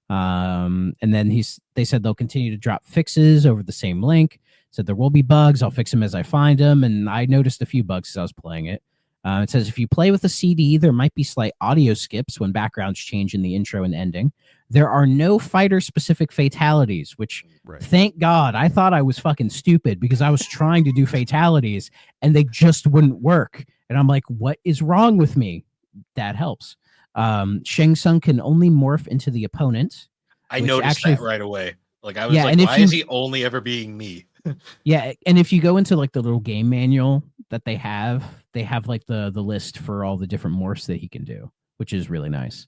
And then they said they'll continue to drop fixes over the same link. Said there will be bugs. I'll fix them as I find them. And I noticed a few bugs as I was playing it. It says if you play with a CD, there might be slight audio skips when backgrounds change in the intro and ending. There are no fighter-specific fatalities, which, thank God, I thought I was fucking stupid because I was trying to do fatalities and they just wouldn't work. And I'm like, what is wrong with me? That helps. Shang Tsung can only morph into the opponent. I noticed that right away. Like I was like, why is he only ever being me? Yeah, and if you go into like the little game manual that they have like the list for all the different morphs that he can do, which is really nice.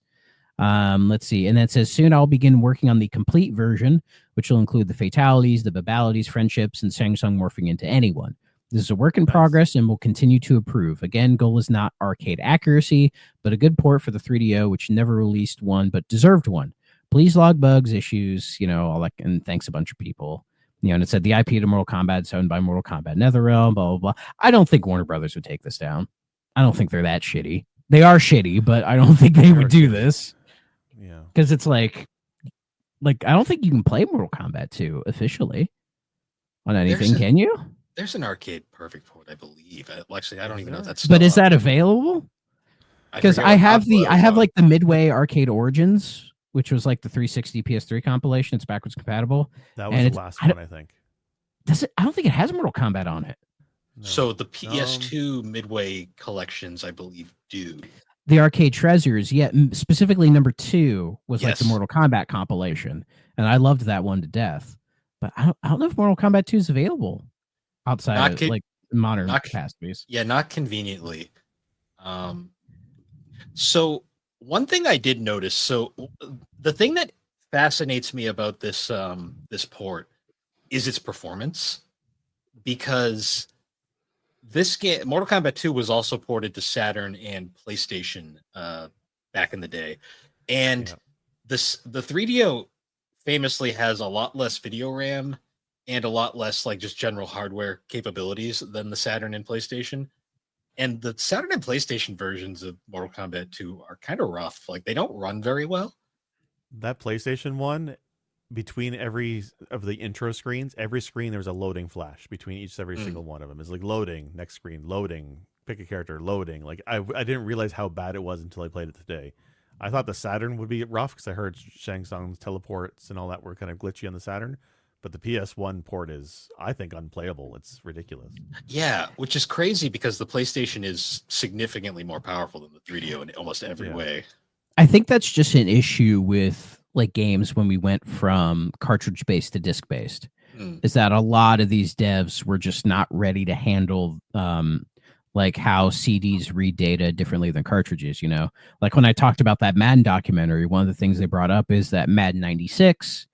Let's see. And then it says, soon I'll begin working on the complete version, which will include the fatalities, the babalities, friendships, and Shang Tsung morphing into anyone. This is a work in progress and will continue to improve. Again, goal is not arcade accuracy, but a good port for the 3DO, which never released one, but deserved one. Please log bugs, issues, you know, all that, and thanks a bunch of people. You know, and it said the IP to Mortal Kombat is owned by Mortal Kombat NetherRealm, blah, blah, blah. I don't think Warner Brothers would take this down. I don't think they're that shitty. They are shitty, but I don't think they would do this Yeah. because it's like I don't think you can play Mortal Kombat 2 officially on anything, can you? There's an arcade perfect port, I believe. Actually, I don't even know if that's. But is still that up. available? I Because forget I what have console it was on. like the Midway Arcade Origins, which was like the 360 PS3 compilation. It's backwards compatible. That was And the last one, I think. Does it? I don't think it has Mortal Kombat on it. No. So the PS2 Midway collections, I believe, do. The Arcade Treasures, yeah, specifically number 2 was like the Yes. Mortal Kombat compilation, and I loved that one to death. But I don't know if Mortal Kombat 2 is available outside Not of ca- like modern not- capacities. Yeah, not conveniently. So one thing I did notice, so the thing that fascinates me about this this port is its performance, because this game, Mortal Kombat 2, was also ported to Saturn and PlayStation back in the day, and the 3DO famously has a lot less video RAM and a lot less like just general hardware capabilities than the Saturn and PlayStation. And the Saturn and PlayStation versions of Mortal Kombat 2 are kind of rough. Like, they don't run very well. That PlayStation one, between every of the intro screens, every screen there was a loading flash between every single one of them. It's like loading, next screen, loading, pick a character, loading. Like I didn't realize how bad it was until I played it today. I thought the Saturn would be rough because I heard Shang Tsung's teleports and all that were kind of glitchy on the Saturn. But the PS1 port is, I think, unplayable. It's ridiculous. Yeah, which is crazy because the PlayStation is significantly more powerful than the 3DO in almost every way. I think that's just an issue with like games when we went from cartridge based to disc based. Is that a lot of these devs were just not ready to handle like how CDs read data differently than cartridges, you know? Like when I talked about that Madden documentary, one of the things they brought up is that Madden 96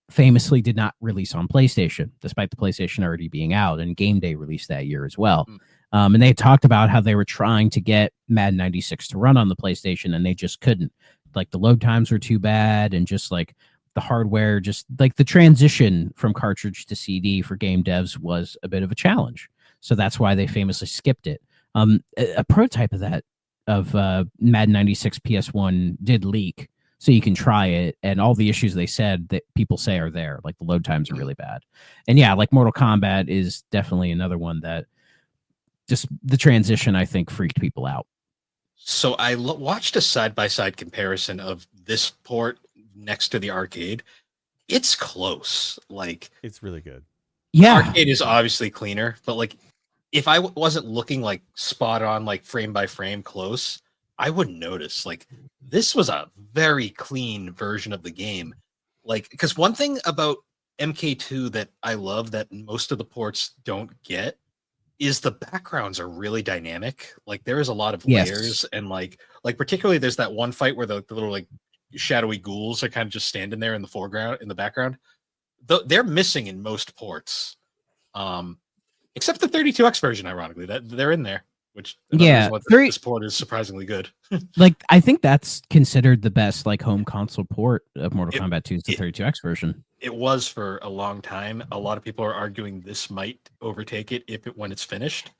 famously did not release on PlayStation, despite the PlayStation already being out, and Game Day released that year as well. And they talked about how they were trying to get Madden 96 to run on the PlayStation, and they just couldn't. Like the load times were too bad, and just like the hardware, just like the transition from cartridge to CD for game devs was a bit of a challenge. So that's why they famously skipped it. A prototype of that, of Madden 96 PS1 did leak, so you can try it, and all the issues they said that people say are there, like the load times are really bad. And yeah, like Mortal Kombat is definitely another one that just the transition, I think, freaked people out. So I watched a side-by-side comparison of this port next to the arcade. It's close. Like, it's really good. Yeah. Arcade is obviously cleaner, but like if I wasn't looking like spot on, like frame by frame close, I wouldn't notice. Like, this was a very clean version of the game. Like, because one thing about MK2 that I love that most of the ports don't get is the backgrounds are really dynamic. Like, there is a lot of layers, and like particularly there's that one fight where the little like shadowy ghouls are kind of just standing there in the foreground, in the background. They're missing in most ports, except the 32X version. Ironically, that they're in there. Which this port is surprisingly good. Like, I think that's considered the best like home console port of Mortal Kombat 2 is the 32X version. It was for a long time. A lot of people are arguing this might overtake it when it's finished.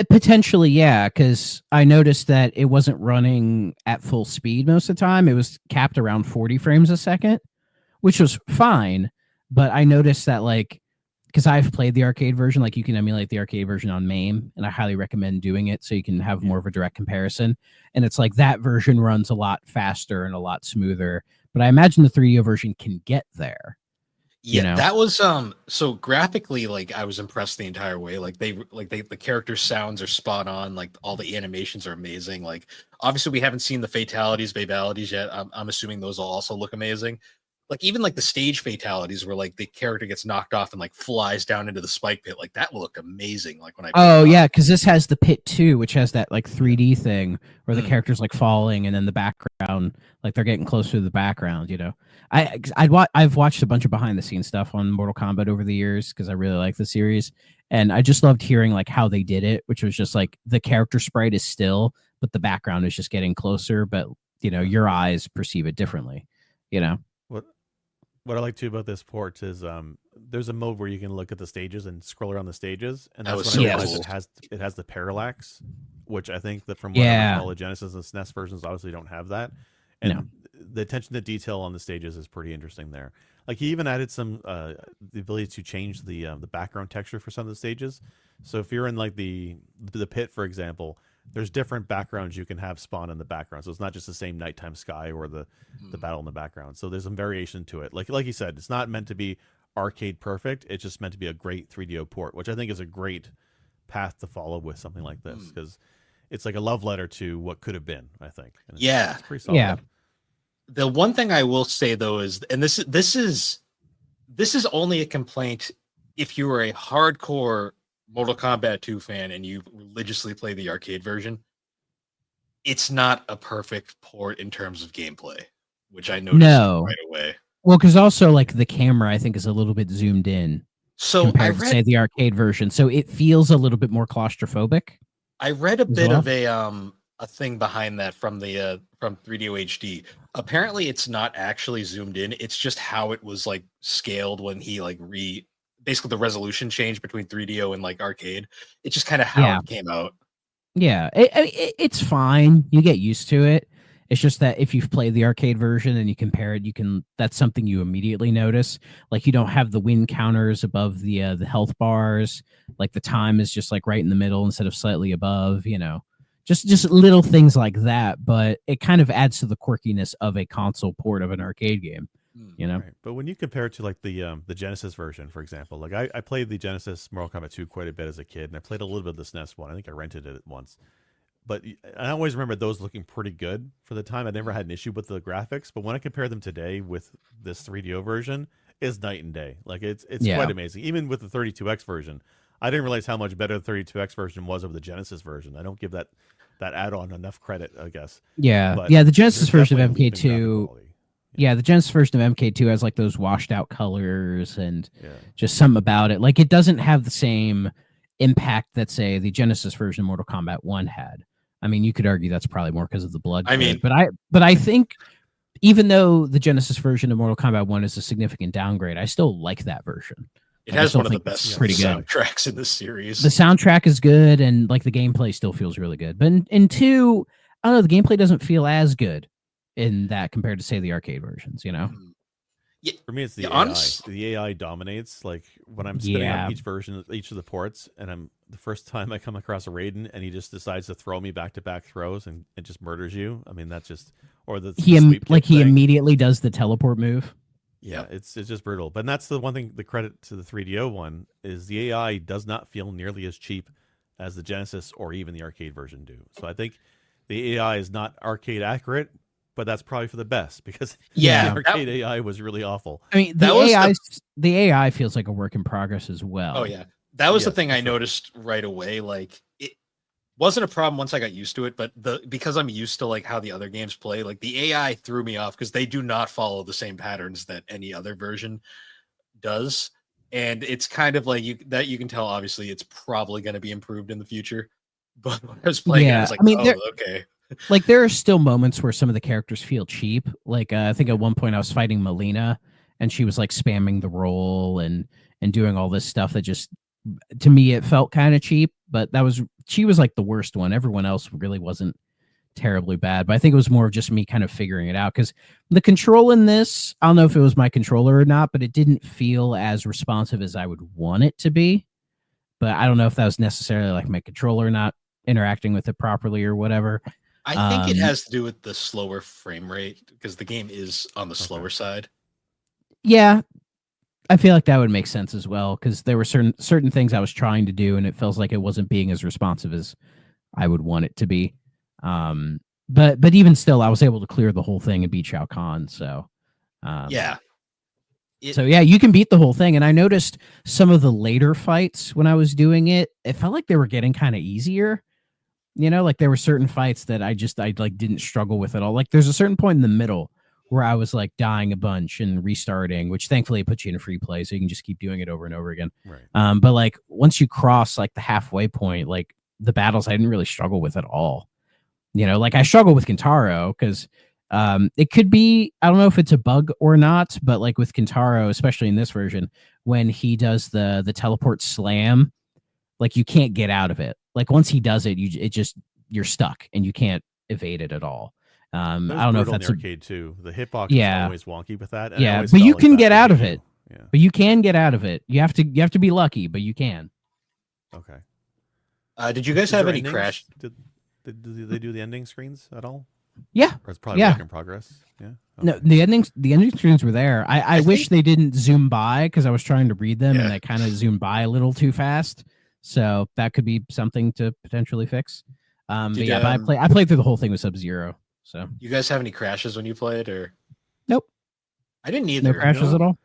Potentially, yeah, because I noticed that it wasn't running at full speed most of the time. It was capped around 40 frames a second, which was fine. But I noticed that, like, because I've played the arcade version, like you can emulate the arcade version on MAME, and I highly recommend doing it so you can have more of a direct comparison. And it's like that version runs a lot faster and a lot smoother. But I imagine the 3DO version can get there. Yeah, you know? That was so graphically, like I was impressed the entire way. The character sounds are spot on, like all the animations are amazing. Like, obviously we haven't seen the fatalities yet. I'm assuming those will also look amazing. Like, even like the stage fatalities where like the character gets knocked off and like flies down into the spike pit, like that looked amazing. Like when I because this has the pit too, which has that like 3D thing where the character's like falling and then the background, like they're getting closer to the background. You know, I've watched a bunch of behind the scenes stuff on Mortal Kombat over the years because I really like the series, and I just loved hearing like how they did it, which was just like the character sprite is still, but the background is just getting closer, but you know your eyes perceive it differently. You know. what I like too about this port is there's a mode where you can look at the stages and scroll around the stages, and That that's was when so I realized cool. it has the parallax, which I think that from what I Yeah. recall, the Genesis and SNES versions obviously don't have that, and No. the attention to detail on the stages is pretty interesting there. Like he even added some the ability to change the background texture for some of the stages. So if you're in like the pit, for example, there's different backgrounds you can have spawn in the background. So it's not just the same nighttime sky or the battle in the background. So there's some variation to it. Like you said, it's not meant to be arcade perfect. It's just meant to be a great 3DO port, which I think is a great path to follow with something like this, because it's like a love letter to what could have been, I think. And it's pretty solid. Yeah. The one thing I will say though is, and this is only a complaint if you were a hardcore Mortal Kombat 2 fan and you religiously play the arcade version. It's not a perfect port in terms of gameplay, which I noticed right away. Well, because also like the camera, I think, is a little bit zoomed in. So compared to say the arcade version, so it feels a little bit more claustrophobic. I read a bit of a thing behind that from the from 3DO HD. Apparently, it's not actually zoomed in. It's just how it was like scaled when he like basically the resolution changed between 3DO and like arcade. It's just kind of how it came out. Yeah, it's fine. You get used to it. It's just that if you've played the arcade version and you compare it, that's something you immediately notice. Like you don't have the win counters above the health bars. Like the time is just like right in the middle instead of slightly above. Just little things like that. But it kind of adds to the quirkiness of a console port of an arcade game. Right. But when you compare it to like the Genesis version, for example, like I played the Genesis Mortal Kombat 2 quite a bit as a kid, and I played a little bit of the SNES one. I think I rented it once. But I always remember those looking pretty good for the time. I never had an issue with the graphics, but when I compare them today with this 3DO version, it's night and day. Like it's quite amazing. Even with the 32X version, I didn't realize how much better the 32X version was over the Genesis version. I don't give that add-on enough credit, I guess. Yeah, but the Genesis version of definitely MK2. Yeah, the Genesis version of MK2 has like those washed out colors and just something about it. Like it doesn't have the same impact that say the Genesis version of Mortal Kombat 1 had. I mean, you could argue that's probably more because of the blood. But I think even though the Genesis version of Mortal Kombat 1 is a significant downgrade, I still like that version. It has one of the best soundtracks in the series. The soundtrack is good, and like the gameplay still feels really good. But in 2, I don't know, the gameplay doesn't feel as good in that compared to say the arcade versions. Yeah, for me, it's the AI. The AI dominates. Like when I'm spinning on each version, each of the ports, and the first time I come across a Raiden, and he just decides to throw me back-to-back throws, and it just murders you. I mean, that's just he immediately does the teleport move. Yeah, it's just brutal. But that's the one thing. The credit to the 3DO one is the AI does not feel nearly as cheap as the Genesis or even the arcade version do. So I think the AI is not arcade accurate, but that's probably for the best because the arcade AI was really awful. I mean, the AI feels like a work in progress as well. Oh yeah, that was the thing I noticed right away. Like it wasn't a problem once I got used to it, but because I'm used to like how the other games play, like the AI threw me off because they do not follow the same patterns that any other version does, and it's kind of like you can tell. Obviously, it's probably going to be improved in the future. But when I was playing, I was like, okay. Like there are still moments where some of the characters feel cheap. Like I think at one point I was fighting Melina, and she was like spamming the roll and doing all this stuff that just, to me, it felt kind of cheap. But she was like the worst one. Everyone else really wasn't terribly bad. But I think it was more of just me kind of figuring it out because the control in this, I don't know if it was my controller or not, but it didn't feel as responsive as I would want it to be. But I don't know if that was necessarily like my controller not interacting with it properly or whatever. I think it has to do with the slower frame rate because the game is on the slower side. Yeah, I feel like that would make sense as well because there were certain things I was trying to do and it feels like it wasn't being as responsive as I would want it to be. But even still, I was able to clear the whole thing and beat Shao Kahn. So you can beat the whole thing. And I noticed some of the later fights when I was doing it, it felt like they were getting kind of easier. Like there were certain fights that I like didn't struggle with at all. Like there's a certain point in the middle where I was like dying a bunch and restarting, which thankfully it puts you in a free play, so you can just keep doing it over and over again. Right. But like once you cross like the halfway point, like the battles I didn't really struggle with at all. Like I struggle with Kintaro because It could be, I don't know if it's a bug or not, but like with Kintaro, especially in this version, when he does the teleport slam, like you can't get out of it. Like once he does it, you're stuck and you can't evade it at all. I don't know if that's in the arcade too. The hitbox Yeah. is always wonky with that. And I yeah, always but felt you like can that get was out an of issue. it. Yeah. But you can get out of it. You have to be lucky, but you can. Okay. Did you guys Is have there any endings? crash? Did they do the ending screens at all? Yeah. Or it's probably Yeah. work in progress. Yeah. No, Okay. the ending screens were there. I wish think- they didn't zoom by because I was trying to read them and Yeah. they kind of zoomed by a little too fast. So that could be something to potentially fix. But Did, yeah, but I played through the whole thing with Sub-Zero. So You guys have any crashes when you played, or? Nope. I didn't either. no crashes at all.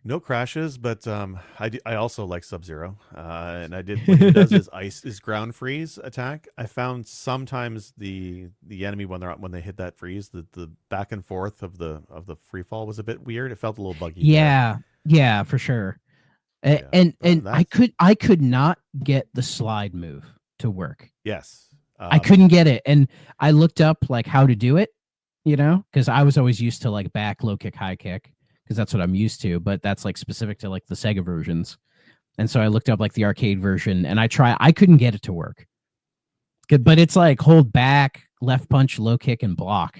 No crashes, but I also like Sub-Zero, and I did when he does his ground freeze attack. I found sometimes the enemy when they hit that freeze, the back and forth of the free fall was a bit weird. It felt a little buggy. Yeah, for sure. Yeah, And that's- I could not get the slide move to work. Yes, I couldn't get it, and I looked up like how to do it, because I was always used to like back, low kick, high kick, because that's what I'm used to. But that's like specific to like the Sega versions, and so I looked up like the arcade version, and I couldn't get it to work. But it's like hold back, left punch, low kick, and block,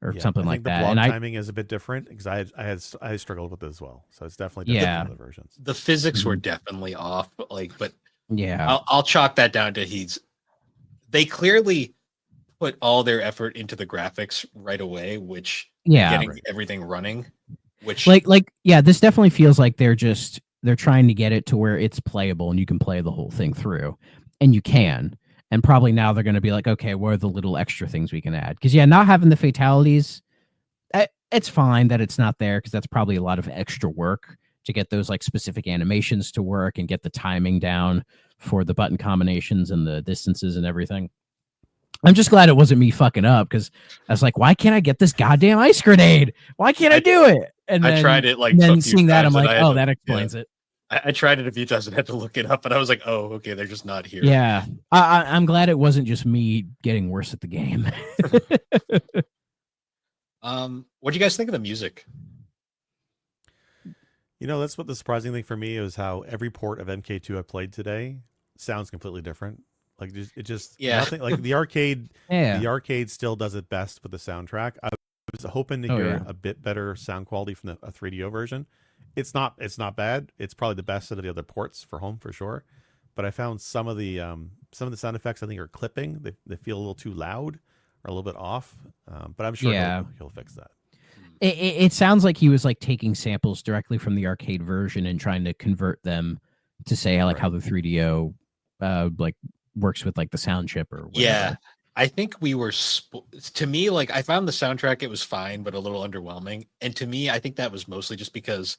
or something I like think the that. block And timing is a bit different because I struggled with it as well. So it's definitely different Yeah. from other versions. The physics were Mhm. definitely off. But yeah, I'll chalk that down to they clearly put all their effort into the graphics right away, which getting everything running, which this definitely feels like they're trying to get it to where it's playable and you can play the whole thing through, and you can. And probably now they're going to be like, okay, what are the little extra things we can add? Because not having the fatalities, it's fine that it's not there because that's probably a lot of extra work to get those like specific animations to work and get the timing down for the button combinations and the distances and everything. I'm just glad it wasn't me fucking up because I was like, why can't I get this goddamn ice grenade? Why can't I do it? And then, I tried it like and a then few seeing that, I'm times, and like, I had oh, to- that explains it. I tried it a few times and had to look it up, and I was like, oh, okay, they're just not here. Yeah, I'm glad it wasn't just me getting worse at the game. What do you guys think of the music? That's what the surprising thing for me is how every port of MK2 I played today sounds completely different. Like nothing like the arcade. Yeah, The arcade still does it best with the soundtrack. I was hoping to hear a bit better sound quality from a 3DO version. It's not bad. It's probably the best out of the other ports for home for sure. But I found some of the sound effects I think are clipping. They feel a little too loud or a little bit off. But I'm sure he'll fix that. It sounds like he was like taking samples directly from the arcade version and trying to convert them to say like how the 3DO like works with like the sound chip or whatever. Yeah, I think we were to me, like I found the soundtrack, it was fine but a little underwhelming, and to me I think that was mostly just because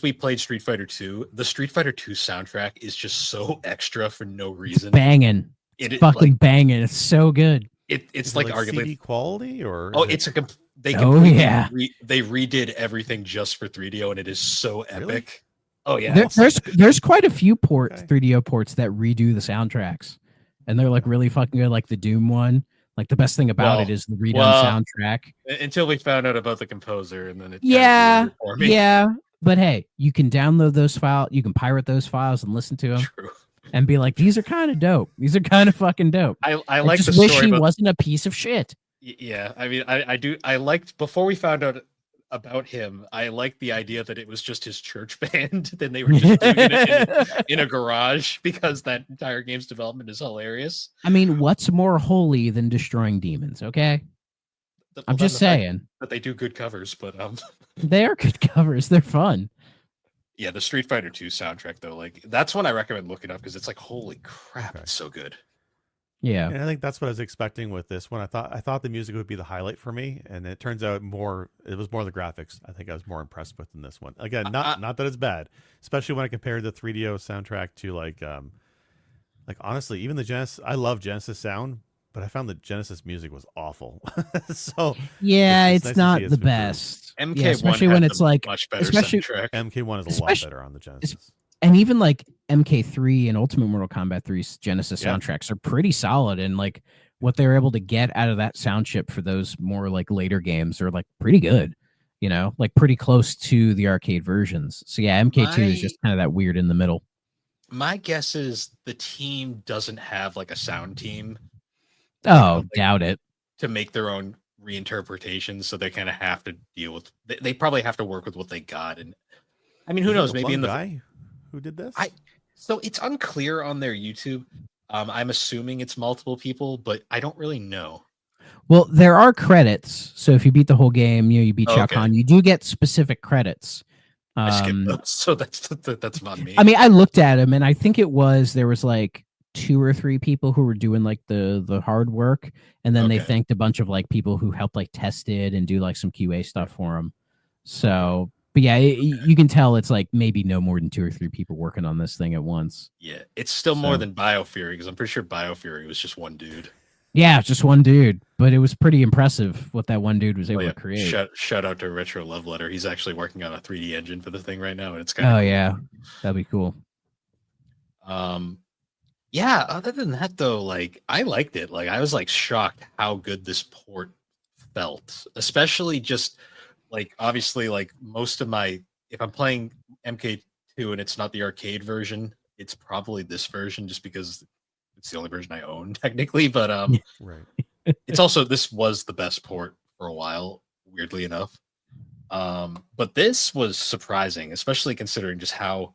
we played Street Fighter 2. The Street Fighter 2 soundtrack is just so extra for no reason. Banging. It Fucking banging. It's so good. It's like arguably CD quality or they redid everything just for 3DO, and it is so epic. Really? Oh yeah, There's quite a few 3DO ports that redo the soundtracks, and they're like really fucking good. Like the Doom one. Like the best thing about it is the redone soundtrack. Until we found out about the composer, and then it yeah. me. But hey, you can download those files. You can pirate those files and listen to them. True. And be like, these are kind of dope. These are kind of fucking dope. I I like just the wish story he about wasn't a piece of shit. Yeah, I mean, I do. I liked before we found out about him. I liked the idea that it was just his church band. Then they were just doing it in a garage because that entire game's development is hilarious. I mean, what's more holy than destroying demons? Okay, I'm just saying that they do good covers, but they are good covers. They're fun. Yeah, the Street Fighter 2 soundtrack though, like that's one I recommend looking up because it's like, holy crap, it's so good. Yeah, and I think that's what I was expecting with this one. I thought the music would be the highlight for me, and it turns out it was more the graphics. I think I was more impressed with than this one. Again, not that it's bad, especially when I compared the 3DO soundtrack to like honestly, even the Genesis. I love Genesis sound, but I found the Genesis music was awful. So yeah, it's it's nice to not see the improved. best. MK1 especially had when the it's like much better especially soundtrack. MK1 is a lot better on the Genesis. And even like MK3 and Ultimate Mortal Kombat 3's Genesis soundtracks are pretty solid, and like what they're able to get out of that sound chip for those more like later games are like pretty good. You know, like pretty close to the arcade versions. So yeah, MK2 is just kind of that weird in the middle. My guess is the team doesn't have like a sound team. Oh, doubt it. To make their own reinterpretations, so they kind of have to deal with. They probably have to work with what they got, and I mean, who knows? Maybe in the guy who did this. So it's unclear on their YouTube. I'm assuming it's multiple people, but I don't really know. Well, there are credits. So if you beat the whole game, you beat Shao Kahn, you do get specific credits. I skipped those, so that's not me. I mean, I looked at them, and I think there was like 2 or 3 people who were doing like the hard work, and then they thanked a bunch of like people who helped like test it and do like some QA stuff for them. So, but yeah, you can tell it's like maybe no more than 2 or 3 people working on this thing at once. Yeah, it's still more than BioFury, because I'm pretty sure BioFury was just one dude. Yeah, just one dude, but it was pretty impressive what that one dude was able to create. Shout out to Retro Love Letter. He's actually working on a 3D engine for the thing right now, and it's kind of cool. Yeah, that'd be cool. Yeah, other than that though, like I liked it. Like I was like shocked how good this port felt, especially just like obviously like most of my, if I'm playing MK2 and it's not the arcade version, it's probably this version just because it's the only version I own technically, but right. It's also, this was the best port for a while, weirdly enough. But this was surprising, especially considering just how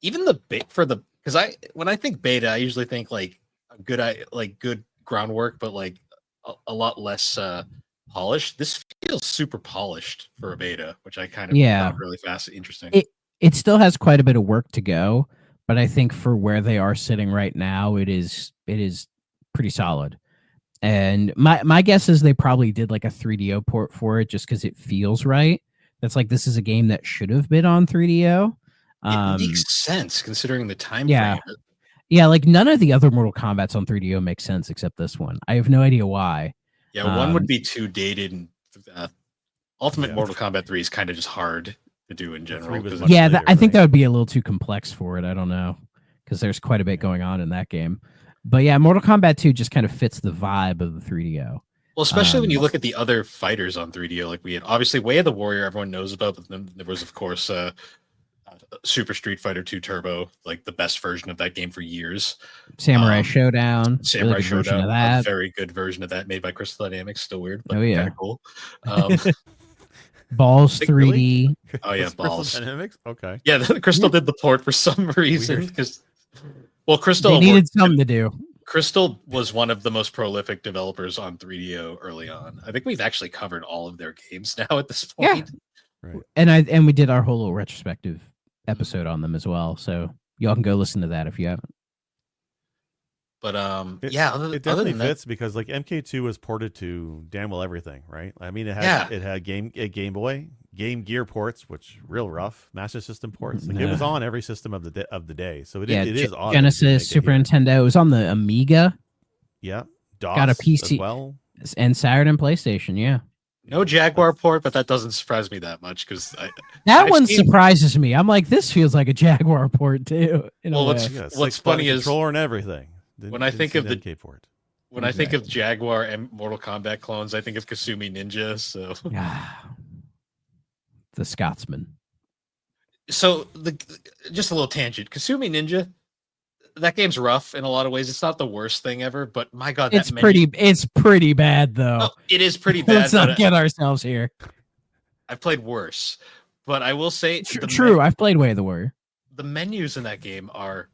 even the bit for the, because when I think beta, I usually think like good groundwork, but like a lot less polished. This feels super polished for a beta, which I kind of found really interesting. It still has quite a bit of work to go, but I think for where they are sitting right now, it is pretty solid. And my guess is they probably did like a 3DO port for it just because it feels right. That's like, this is a game that should have been on 3DO. It makes sense considering the time frame. Yeah, like none of the other Mortal Kombats on 3DO make sense except this one. I have no idea why. Yeah, one would be too dated, and Ultimate Mortal Kombat 3 is kind of just hard to do in general. Yeah, I think that would be a little too complex for it. I don't know, because there's quite a bit going on in that game. But yeah, Mortal Kombat 2 just kind of fits the vibe of the 3DO. Well, especially when you look at the other fighters on 3DO, like we had obviously Way of the Warrior, everyone knows about, but then there was of course Super Street Fighter 2 Turbo, like the best version of that game for years. Samurai Showdown, Samurai Showdown, a very good version of that, made by Crystal Dynamics. Still weird, but kind of cool. Balls 3D. Really? Oh yeah, Balls. Crystal Dynamics. Okay. Yeah, Crystal did the port for some reason because, well, Crystal they needed something to do. Crystal was one of the most prolific developers on 3DO early on. I think we've actually covered all of their games now at this point. Yeah. Right. And we did our whole little retrospective episode on them as well, so y'all can go listen to that if you haven't. But it definitely fits because like MK2 was ported to damn well everything, right? I mean, it had Game Boy, Game Gear ports, which real rough, Master System ports. Like, it was on every system of the day, so it is on Genesis, Super Nintendo. It was on the Amiga. Yeah, DOS got a PC as well, and Saturn and PlayStation. Yeah. No Jaguar port, but that doesn't surprise me that much because surprises me. I'm like, this feels like a Jaguar port too. Well, what's funny is controller and everything. When I think of I think of Jaguar and Mortal Kombat clones, I think of Kasumi Ninja. So the Scotsman. So just a little tangent. Kasumi Ninja, that game's rough in a lot of ways. It's not the worst thing ever, but my God, it's pretty bad though. No, it is pretty bad. Let's not get ourselves here. I've played worse, but I will say true. I've played Way of the Warrior. The menus in that game are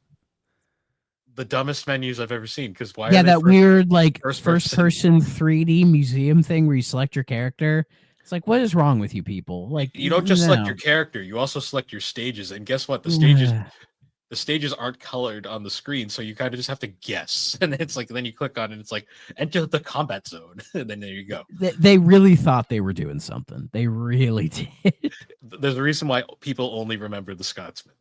the dumbest menus I've ever seen. Because weird like first person 3D museum thing where you select your character. It's like, what is wrong with you people? Like, you don't just select your character; you also select your stages. And guess what? The stages aren't colored on the screen, so you kind of just have to guess. And it's like, then you click on it, and it's like, enter the combat zone, and then there you go. They really thought they were doing something. They really did. There's a reason why people only remember the Scotsman.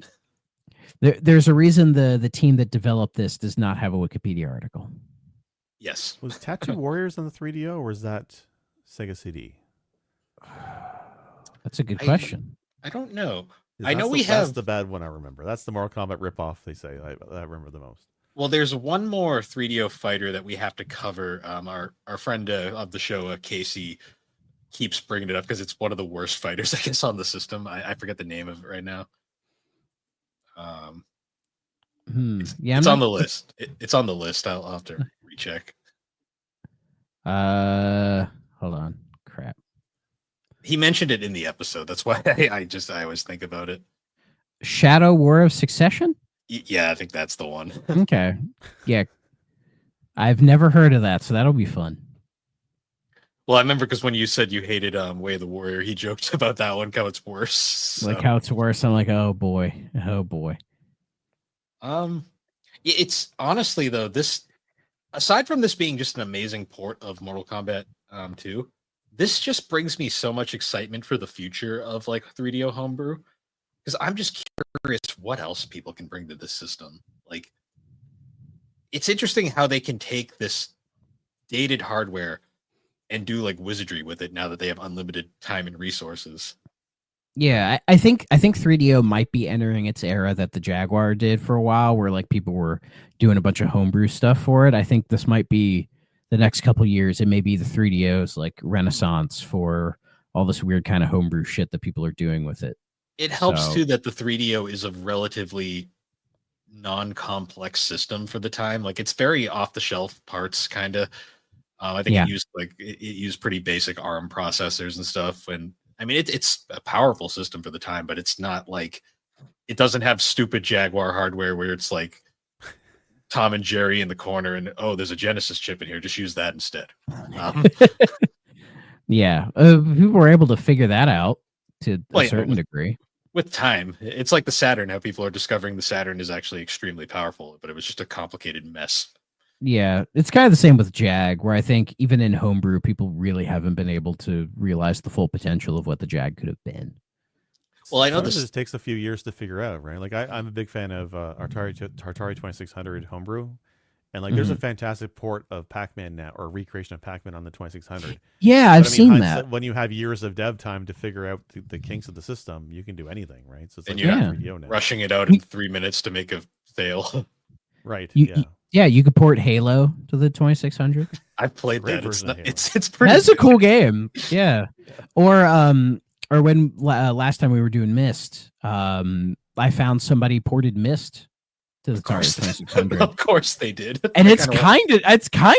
There's a reason the team that developed this does not have a Wikipedia article. Yes. Was Tattoo Warriors on the 3DO, or was that Sega CD? That's a good question. I don't know. I know That's have the bad one I remember. That's the Mortal Kombat ripoff. They say I remember the most. Well, there's one more 3DO fighter that we have to cover. Our friend of the show, Casey, keeps bringing it up because it's one of the worst fighters, I guess, on the system. I forget the name of it right now. It's on the list. It's on the list. I'll have to recheck. Hold on. Crap. He mentioned it in the episode. That's why I always think about it. Shadow War of Succession? Yeah, I think that's the one. Okay. Yeah. I've never heard of that, so that'll be fun. Well, I remember because when you said you hated Way of the Warrior, he joked about that one, how it's worse. So. Like how it's worse. I'm like, oh boy. It's honestly though, this aside from this being just an amazing port of Mortal Kombat 2, this just brings me so much excitement for the future of like 3DO Homebrew. Because I'm just curious what else people can bring to this system. Like, it's interesting how they can take this dated hardware and do like wizardry with it now that they have unlimited time and resources. Yeah, I think 3DO might be entering its era that the Jaguar did for a while, where like people were doing a bunch of homebrew stuff for it. I think this might be the next couple years. It may be the 3DO's like renaissance for all this weird kind of homebrew shit that people are doing with it. It helps too that the 3DO is a relatively non-complex system for the time. Like it's very off-the-shelf parts, kind of. I think it used pretty basic ARM processors and stuff. And I mean, it's a powerful system for the time, but it's not like it doesn't have stupid Jaguar hardware where it's like Tom and Jerry in the corner and there's a Genesis chip in here. Just use that instead. Yeah, people were able to figure that out to a certain degree. With time, it's like the Saturn, how people are discovering the Saturn is actually extremely powerful, but it was just a complicated mess. Yeah, it's kind of the same with Jag, where I think even in homebrew, people really haven't been able to realize the full potential of what the Jag could have been. Well, I know this takes a few years to figure out, right? Like I'm a big fan of Atari 2600 homebrew. And like, there's a fantastic port of Pac-Man now, or recreation of Pac-Man on the 2600. Yeah, I've seen that. When you have years of dev time to figure out the kinks of the system, you can do anything, right? So it's and like you're 3DO now. Rushing it out in 3 minutes to make a fail. Right. You could port Halo to the 2600. I've played that. It's pretty. That's a cool game. Yeah. Or when last time we were doing Myst, I found somebody ported Myst to the Atari 2600. Of course they did. And it's kind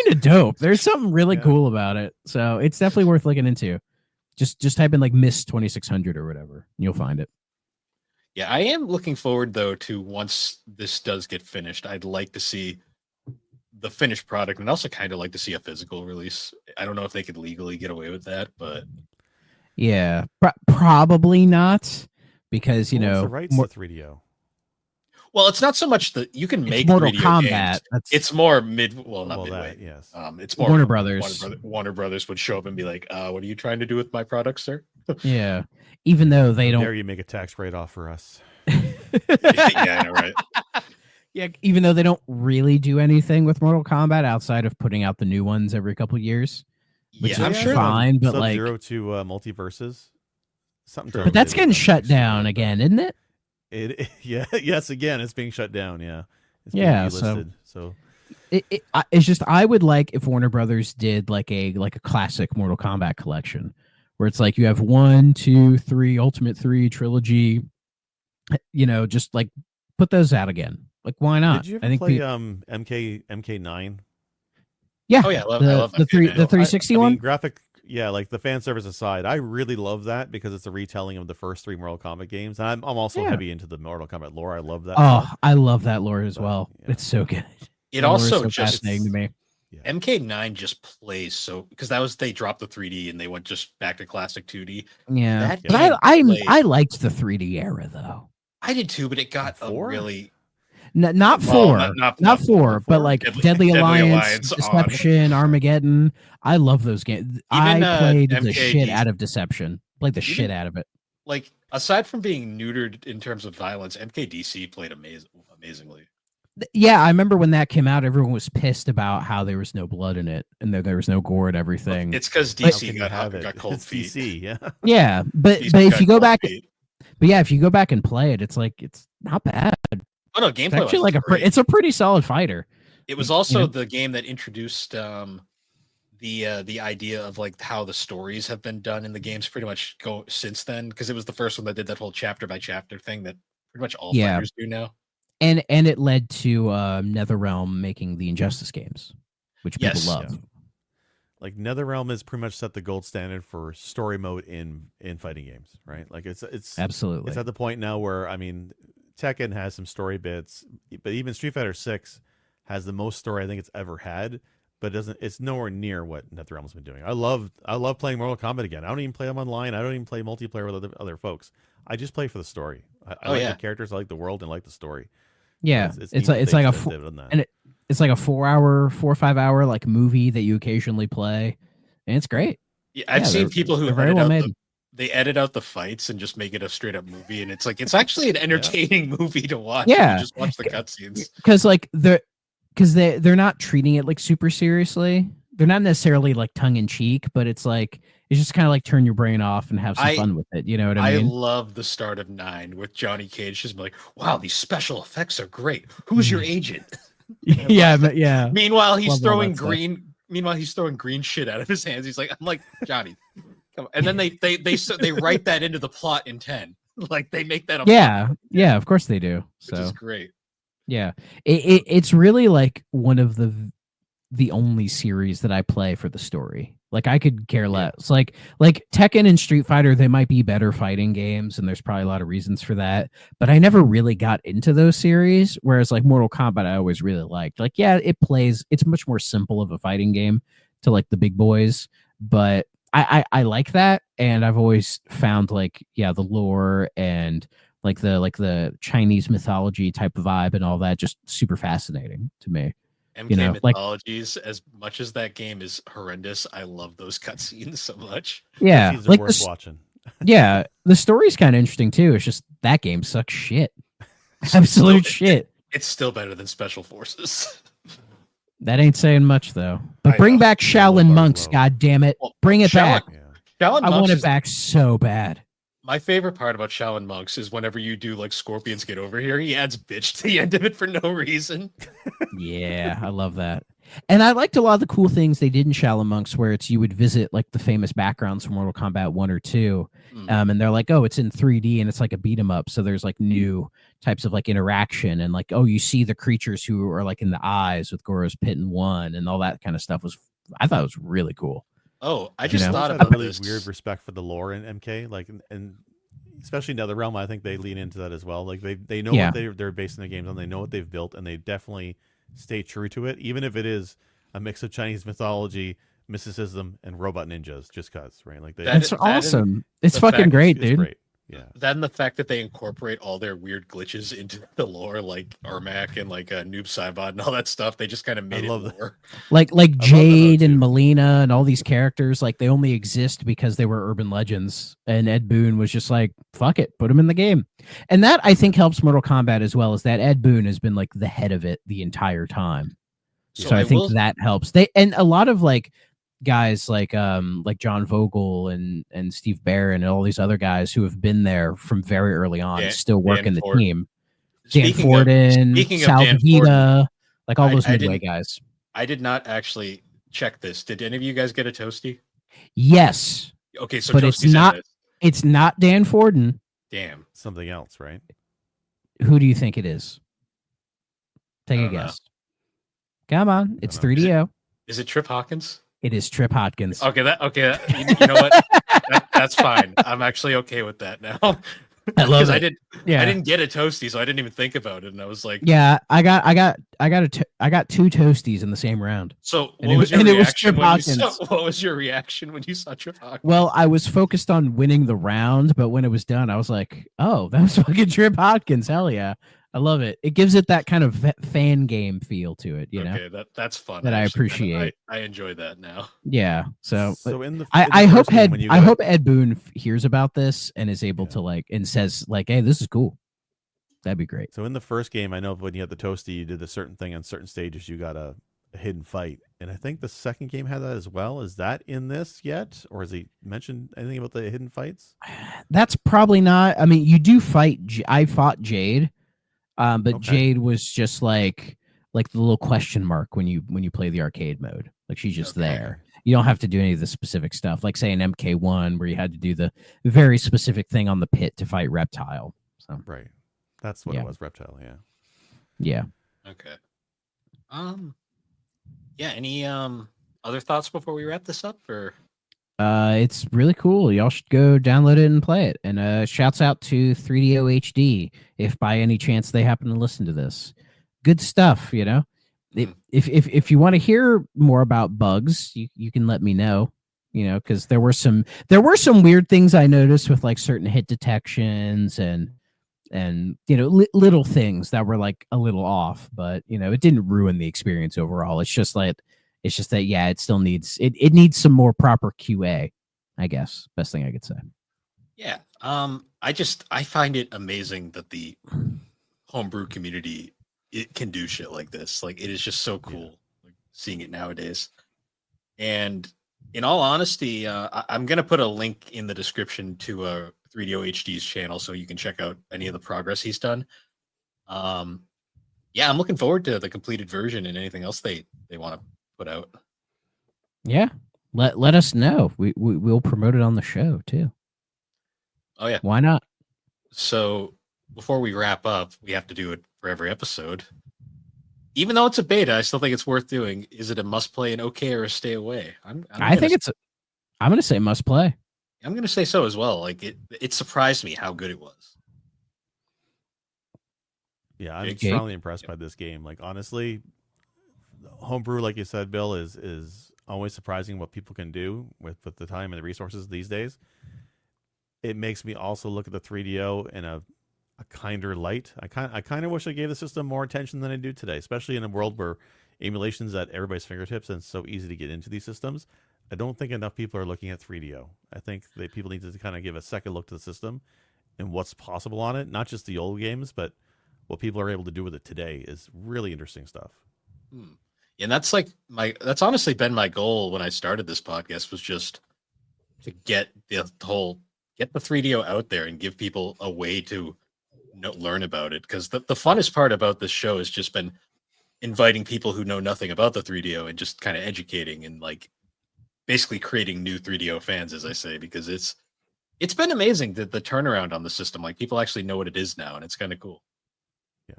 of dope. There's something really cool about it. So it's definitely worth looking into. Just type in like Myst 2600 or whatever, and you'll find it. Yeah, I am looking forward though to once this does get finished. I'd like to see the finished product, and also kind of like to see a physical release. I don't know if they could legally get away with that, but yeah, probably not, because you know the rights to 3DO. Well, it's not so much that you can make Mortal 3DO Kombat. It's more not midway. That, yes. It's more Warner Brothers. Warner Brothers would show up and be like, "What are you trying to do with my product, sir?" Yeah, even though they don't. Dare you make a tax write-off for us? Yeah, I know, right? Yeah, even though they don't really do anything with Mortal Kombat outside of putting out the new ones every couple of years. Which I'm sure fine, but like Sub-Zero to Multiverses, something. But that's getting shut down again, isn't it? Yes, again, it's being shut down. Yeah, it's being delisted, so it's just I would like if Warner Brothers did like a classic Mortal Kombat collection, where it's like you have 1, 2, 3, Ultimate 3 trilogy. You know, just like put those out again. Like, why not? Did you ever play MK9? Yeah. Oh yeah, I love the 360 one. I mean, graphic. Yeah, like the fan service aside, I really love that because it's a retelling of the first 3 Mortal Kombat games. And I'm also heavy into the Mortal Kombat lore. I love that. I love that lore as well. Yeah. It's so good. It also just fascinating to me. Yeah. MK9 just plays so because they dropped the 3D and they went just back to classic 2D. Yeah, but I liked the 3D era though. I did too, but it got really. Not 4, not 4, but like Deadly Alliance, Deception, Armageddon. I love those games. I played the shit out of Deception. Played the shit out of it. Like, aside from being neutered in terms of violence, MKDC played amazingly. Yeah, I remember when that came out, everyone was pissed about how there was no blood in it and there was no gore and everything. It's because DC got cold feet. DC, yeah. Yeah, but if you go back. But yeah, if you go back and play it, it's like it's not bad. Oh no, It's gameplay actually was like great. it's a pretty solid fighter. It was you also know? the game that introduced the idea of like how the stories have been done in the games pretty much go since then, because it was the first one that did that whole chapter by chapter thing that pretty much all Yeah. fighters do now. And it led to NetherRealm making the Injustice games, which people Yes. love. Yeah. Like NetherRealm has pretty much set the gold standard for story mode in fighting games, right? Like it's Absolutely. it's at the point now where, I mean, Tekken has some story bits, but even Street Fighter 6 has the most story I think it's ever had, but it's nowhere near what NetherRealm's been doing. I love playing Mortal Kombat again. I don't even play them online. I don't even play multiplayer with other folks. I just play for the story. I like the characters, I like the world, and I like the story. Yeah, it's like it's like a 4 or 5 hour like movie that you occasionally play, and it's great. Yeah, I've seen people who very well made. They edit out the fights and just make it a straight up movie, and it's like it's actually an entertaining movie to watch. Yeah, you just watch the cutscenes because like they're not treating it like super seriously. They're not necessarily like tongue in cheek, but it's like it's just kind of like turn your brain off and have some fun with it. You know what I mean? I love the start of 9 with Johnny Cage just like, wow, these special effects are great. Who's your agent? Yeah, but yeah. Meanwhile, he's throwing green. Meanwhile, he's throwing green shit out of his hands. He's like, I'm like, Johnny, come on. And then they write that into the plot in 10. Like they make that. Yeah, of course they do. Which is great. Yeah, it's really like one of the only series that I play for the story. Like I could care less. Like Tekken and Street Fighter, they might be better fighting games, and there's probably a lot of reasons for that. But I never really got into those series. Whereas like Mortal Kombat, I always really liked. Like it's much more simple of a fighting game to like the big boys, but I like that, and I've always found like the lore and like the Chinese mythology type of vibe and all that just super fascinating to me. MK Mythologies, as much as that game is horrendous, I love those cutscenes so much. Yeah, like worth watching. Yeah, the story's kind of interesting too. It's just that game sucks shit. Absolute shit. It's still better than Special Forces. That ain't saying much though. But bring back Shaolin Monks, god damn it. Bring it back. I want it back so bad. My favorite part about Shaolin Monks is whenever you do like Scorpions Get Over Here, he adds bitch to the end of it for no reason. Yeah, I love that. And I liked a lot of the cool things they did in Shaolin Monks, where it's you would visit like the famous backgrounds from Mortal Kombat 1 or 2. And they're like, oh, it's in 3D and it's like a beat 'em up. So there's like new types of like interaction, and like, oh, you see the creatures who are like in the eyes with Goro's Pit in 1 and all that kind of stuff I thought it was really cool. Oh, I just thought about a really weird respect for the lore in MK, like, and especially NetherRealm. I think they lean into that as well. Like they know what they're basing their games on. They know what they've built, and they definitely stay true to it, even if it is a mix of Chinese mythology, mysticism, and robot ninjas. Just cause, right? Like that's awesome. It's fucking great, dude. Great. Yeah. Then the fact that they incorporate all their weird glitches into the lore, like Armac and like Noob Saibot and all that stuff, they just kind of made it lore. Like Jade and Melina and all these characters, like they only exist because they were urban legends. And Ed Boon was just like, fuck it, put them in the game. And that I think helps Mortal Kombat as well, as that Ed Boon has been like the head of it the entire time. So I think that helps. And a lot of like guys like John Vogel and Steve Barron and all these other guys who have been there from very early on, still working the team. Dan Forden, Sal Vita, like all those Midway guys. I did not actually check this. Did any of you guys get a Toasty? Yes. Okay, so but it's not Dan Forden. Damn. Something else, right? Who do you think it is? Take a guess. Come on, it's 3DO. Is it Trip Hawkins? It is Trip Hawkins. Okay, you know what? That's fine. I'm actually okay with that now. I love it. I didn't get a Toasty, so I didn't even think about it, and I was like, yeah, I got 2 Toasties in the same round. So what was your reaction when you saw Trip Hawkins? Well, I was focused on winning the round, but when it was done, I was like, oh, that was fucking Trip Hawkins. Hell yeah. I love it. It gives it that kind of fan game feel to it, you know. Okay, that's fun. That I appreciate. I enjoy that now. Yeah. So I hope Ed Boon hears about this and is able to like and says like, hey, this is cool. That'd be great. So in the first game, I know when you had the Toasty, you did a certain thing on certain stages. You got a hidden fight, And I think the second game had that as well. Is that in this yet? Or has he mentioned anything about the hidden fights? That's probably not. I mean, you do fight. I fought Jade, but Okay. Jade was just like the little question mark when you play the arcade mode. Like she's just there. You don't have to do any of the specific stuff, like say in MK1 where you had to do the very specific thing on the pit to fight Reptile. So Right. That's what it was, Reptile, yeah. Yeah. Okay. Yeah, any other thoughts before we wrap this up, or It's really cool. Y'all should go download it and play it. And shouts out to 3DO HD if by any chance they happen to listen to this. Good stuff, you know. If you want to hear more about bugs, you can let me know, you know, because there were some weird things I noticed with like certain hit detections and you know little things that were like a little off, but you know it didn't ruin the experience overall. It's just that yeah, it still needs it needs some more proper QA, I guess. Best thing I could say. yeah. I find it amazing that the homebrew community it can do shit like this. Like it is just so cool like, seeing it nowadays. And in all honesty, I'm gonna put a link in the description to 3DO HD's channel so you can check out any of the progress he's done. Yeah, I'm looking forward to the completed version and anything else they want to put out. Yeah, let us know. We'll promote it on the show too. Oh yeah, why not? So before we wrap up, we have to do it for every episode. Even though it's a beta, I still think it's worth doing. Is it a must play, an okay, or a stay away? I'm gonna say must play. I'm gonna say so as well. Like it surprised me how good it was. Yeah, I'm strongly impressed by this game. Like honestly, homebrew, like you said, Bill, is always surprising what people can do with the time and the resources these days. It makes me also look at the 3DO in a kinder light. I kind of wish I gave the system more attention than I do today, especially in a world where emulation's at everybody's fingertips and it's so easy to get into these systems. I don't think enough people are looking at 3DO. I think that people need to kind of give a second look to the system and what's possible on it. Not just the old games, but what people are able to do with it today is really interesting stuff. And that's that's honestly been my goal when I started this podcast, was just to get the 3DO out there and give people a way to learn about it. Because the funnest part about this show has just been inviting people who know nothing about the 3DO and just kind of educating and like basically creating new 3DO fans, as I say, because it's been amazing the turnaround on the system. Like people actually know what it is now, and it's kind of cool. Yeah.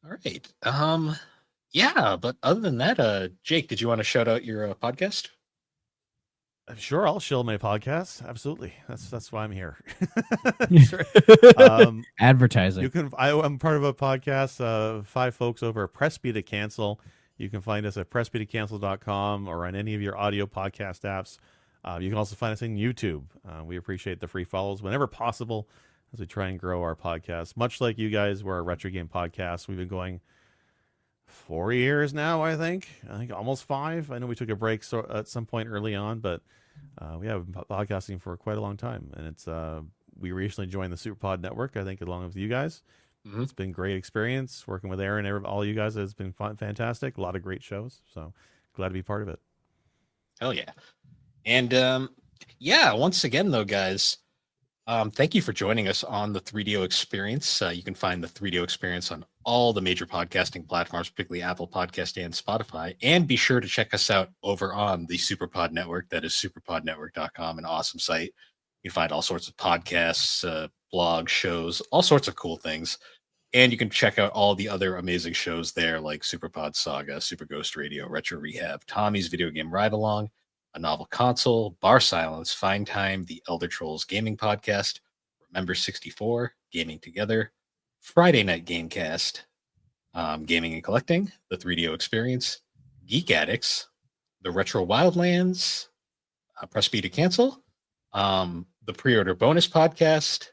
All right. Yeah, but other than that, Jake, did you want to shout out your podcast? Sure, I'll shill my podcast. Absolutely, that's why I'm here. Advertising. I'm part of a podcast. 5 folks over at Press B to Cancel. You can find us at pressbtocancel.com or on any of your audio podcast apps. You can also find us on YouTube. We appreciate the free follows whenever possible as we try and grow our podcast. Much like you guys, we're a retro game podcast. We've been going 4 years now, I think almost 5. I know we took a break at some point early on, but we have been podcasting for quite a long time. And it's we recently joined the SuperPod Network, I think, along with you guys. Mm-hmm. It's been a great experience working with Aaron and all you guys. It's been fantastic. A lot of great shows. So glad to be part of it. Hell yeah. And yeah, once again, though, guys, thank you for joining us on the 3DO Experience. You can find the 3DO Experience on all the major podcasting platforms, particularly Apple Podcast and Spotify. And be sure to check us out over on the SuperPod Network. That is superpodnetwork.com, an awesome site. You can find all sorts of podcasts, blogs, shows, all sorts of cool things. And you can check out all the other amazing shows there, like SuperPod Saga, Super Ghost Radio, Retro Rehab, Tommy's Video Game Ride Along, A Novel Console, Bar Silence, Fine Time, the Elder Trolls Gaming Podcast, Remember 64, Gaming Together, Friday Night Gamecast, Gaming and Collecting, the 3DO Experience, Geek Addicts, the Retro Wildlands, Press B to Cancel, the Pre-Order Bonus Podcast,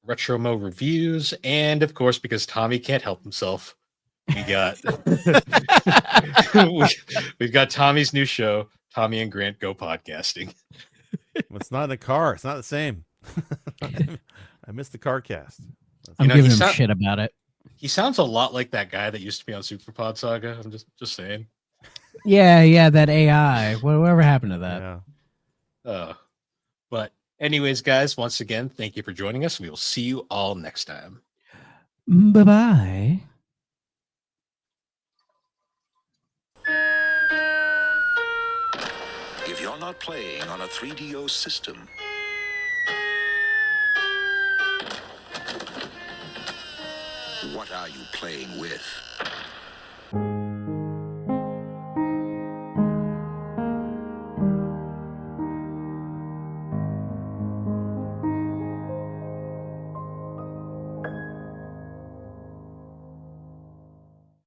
Retro Mo Reviews, and of course, because Tommy can't help himself, we got we've got Tommy's new show, Tommy and Grant Go Podcasting. It's not in the car. It's not the same. I missed the car cast. I'm giving him shit about it. He sounds a lot like that guy that used to be on Superpod Saga. I'm just saying. Yeah, that AI. Whatever happened to that? Yeah. But anyways, guys, once again, thank you for joining us. We will see you all next time. Bye-bye. If you're not playing on a 3DO system, what are you playing with?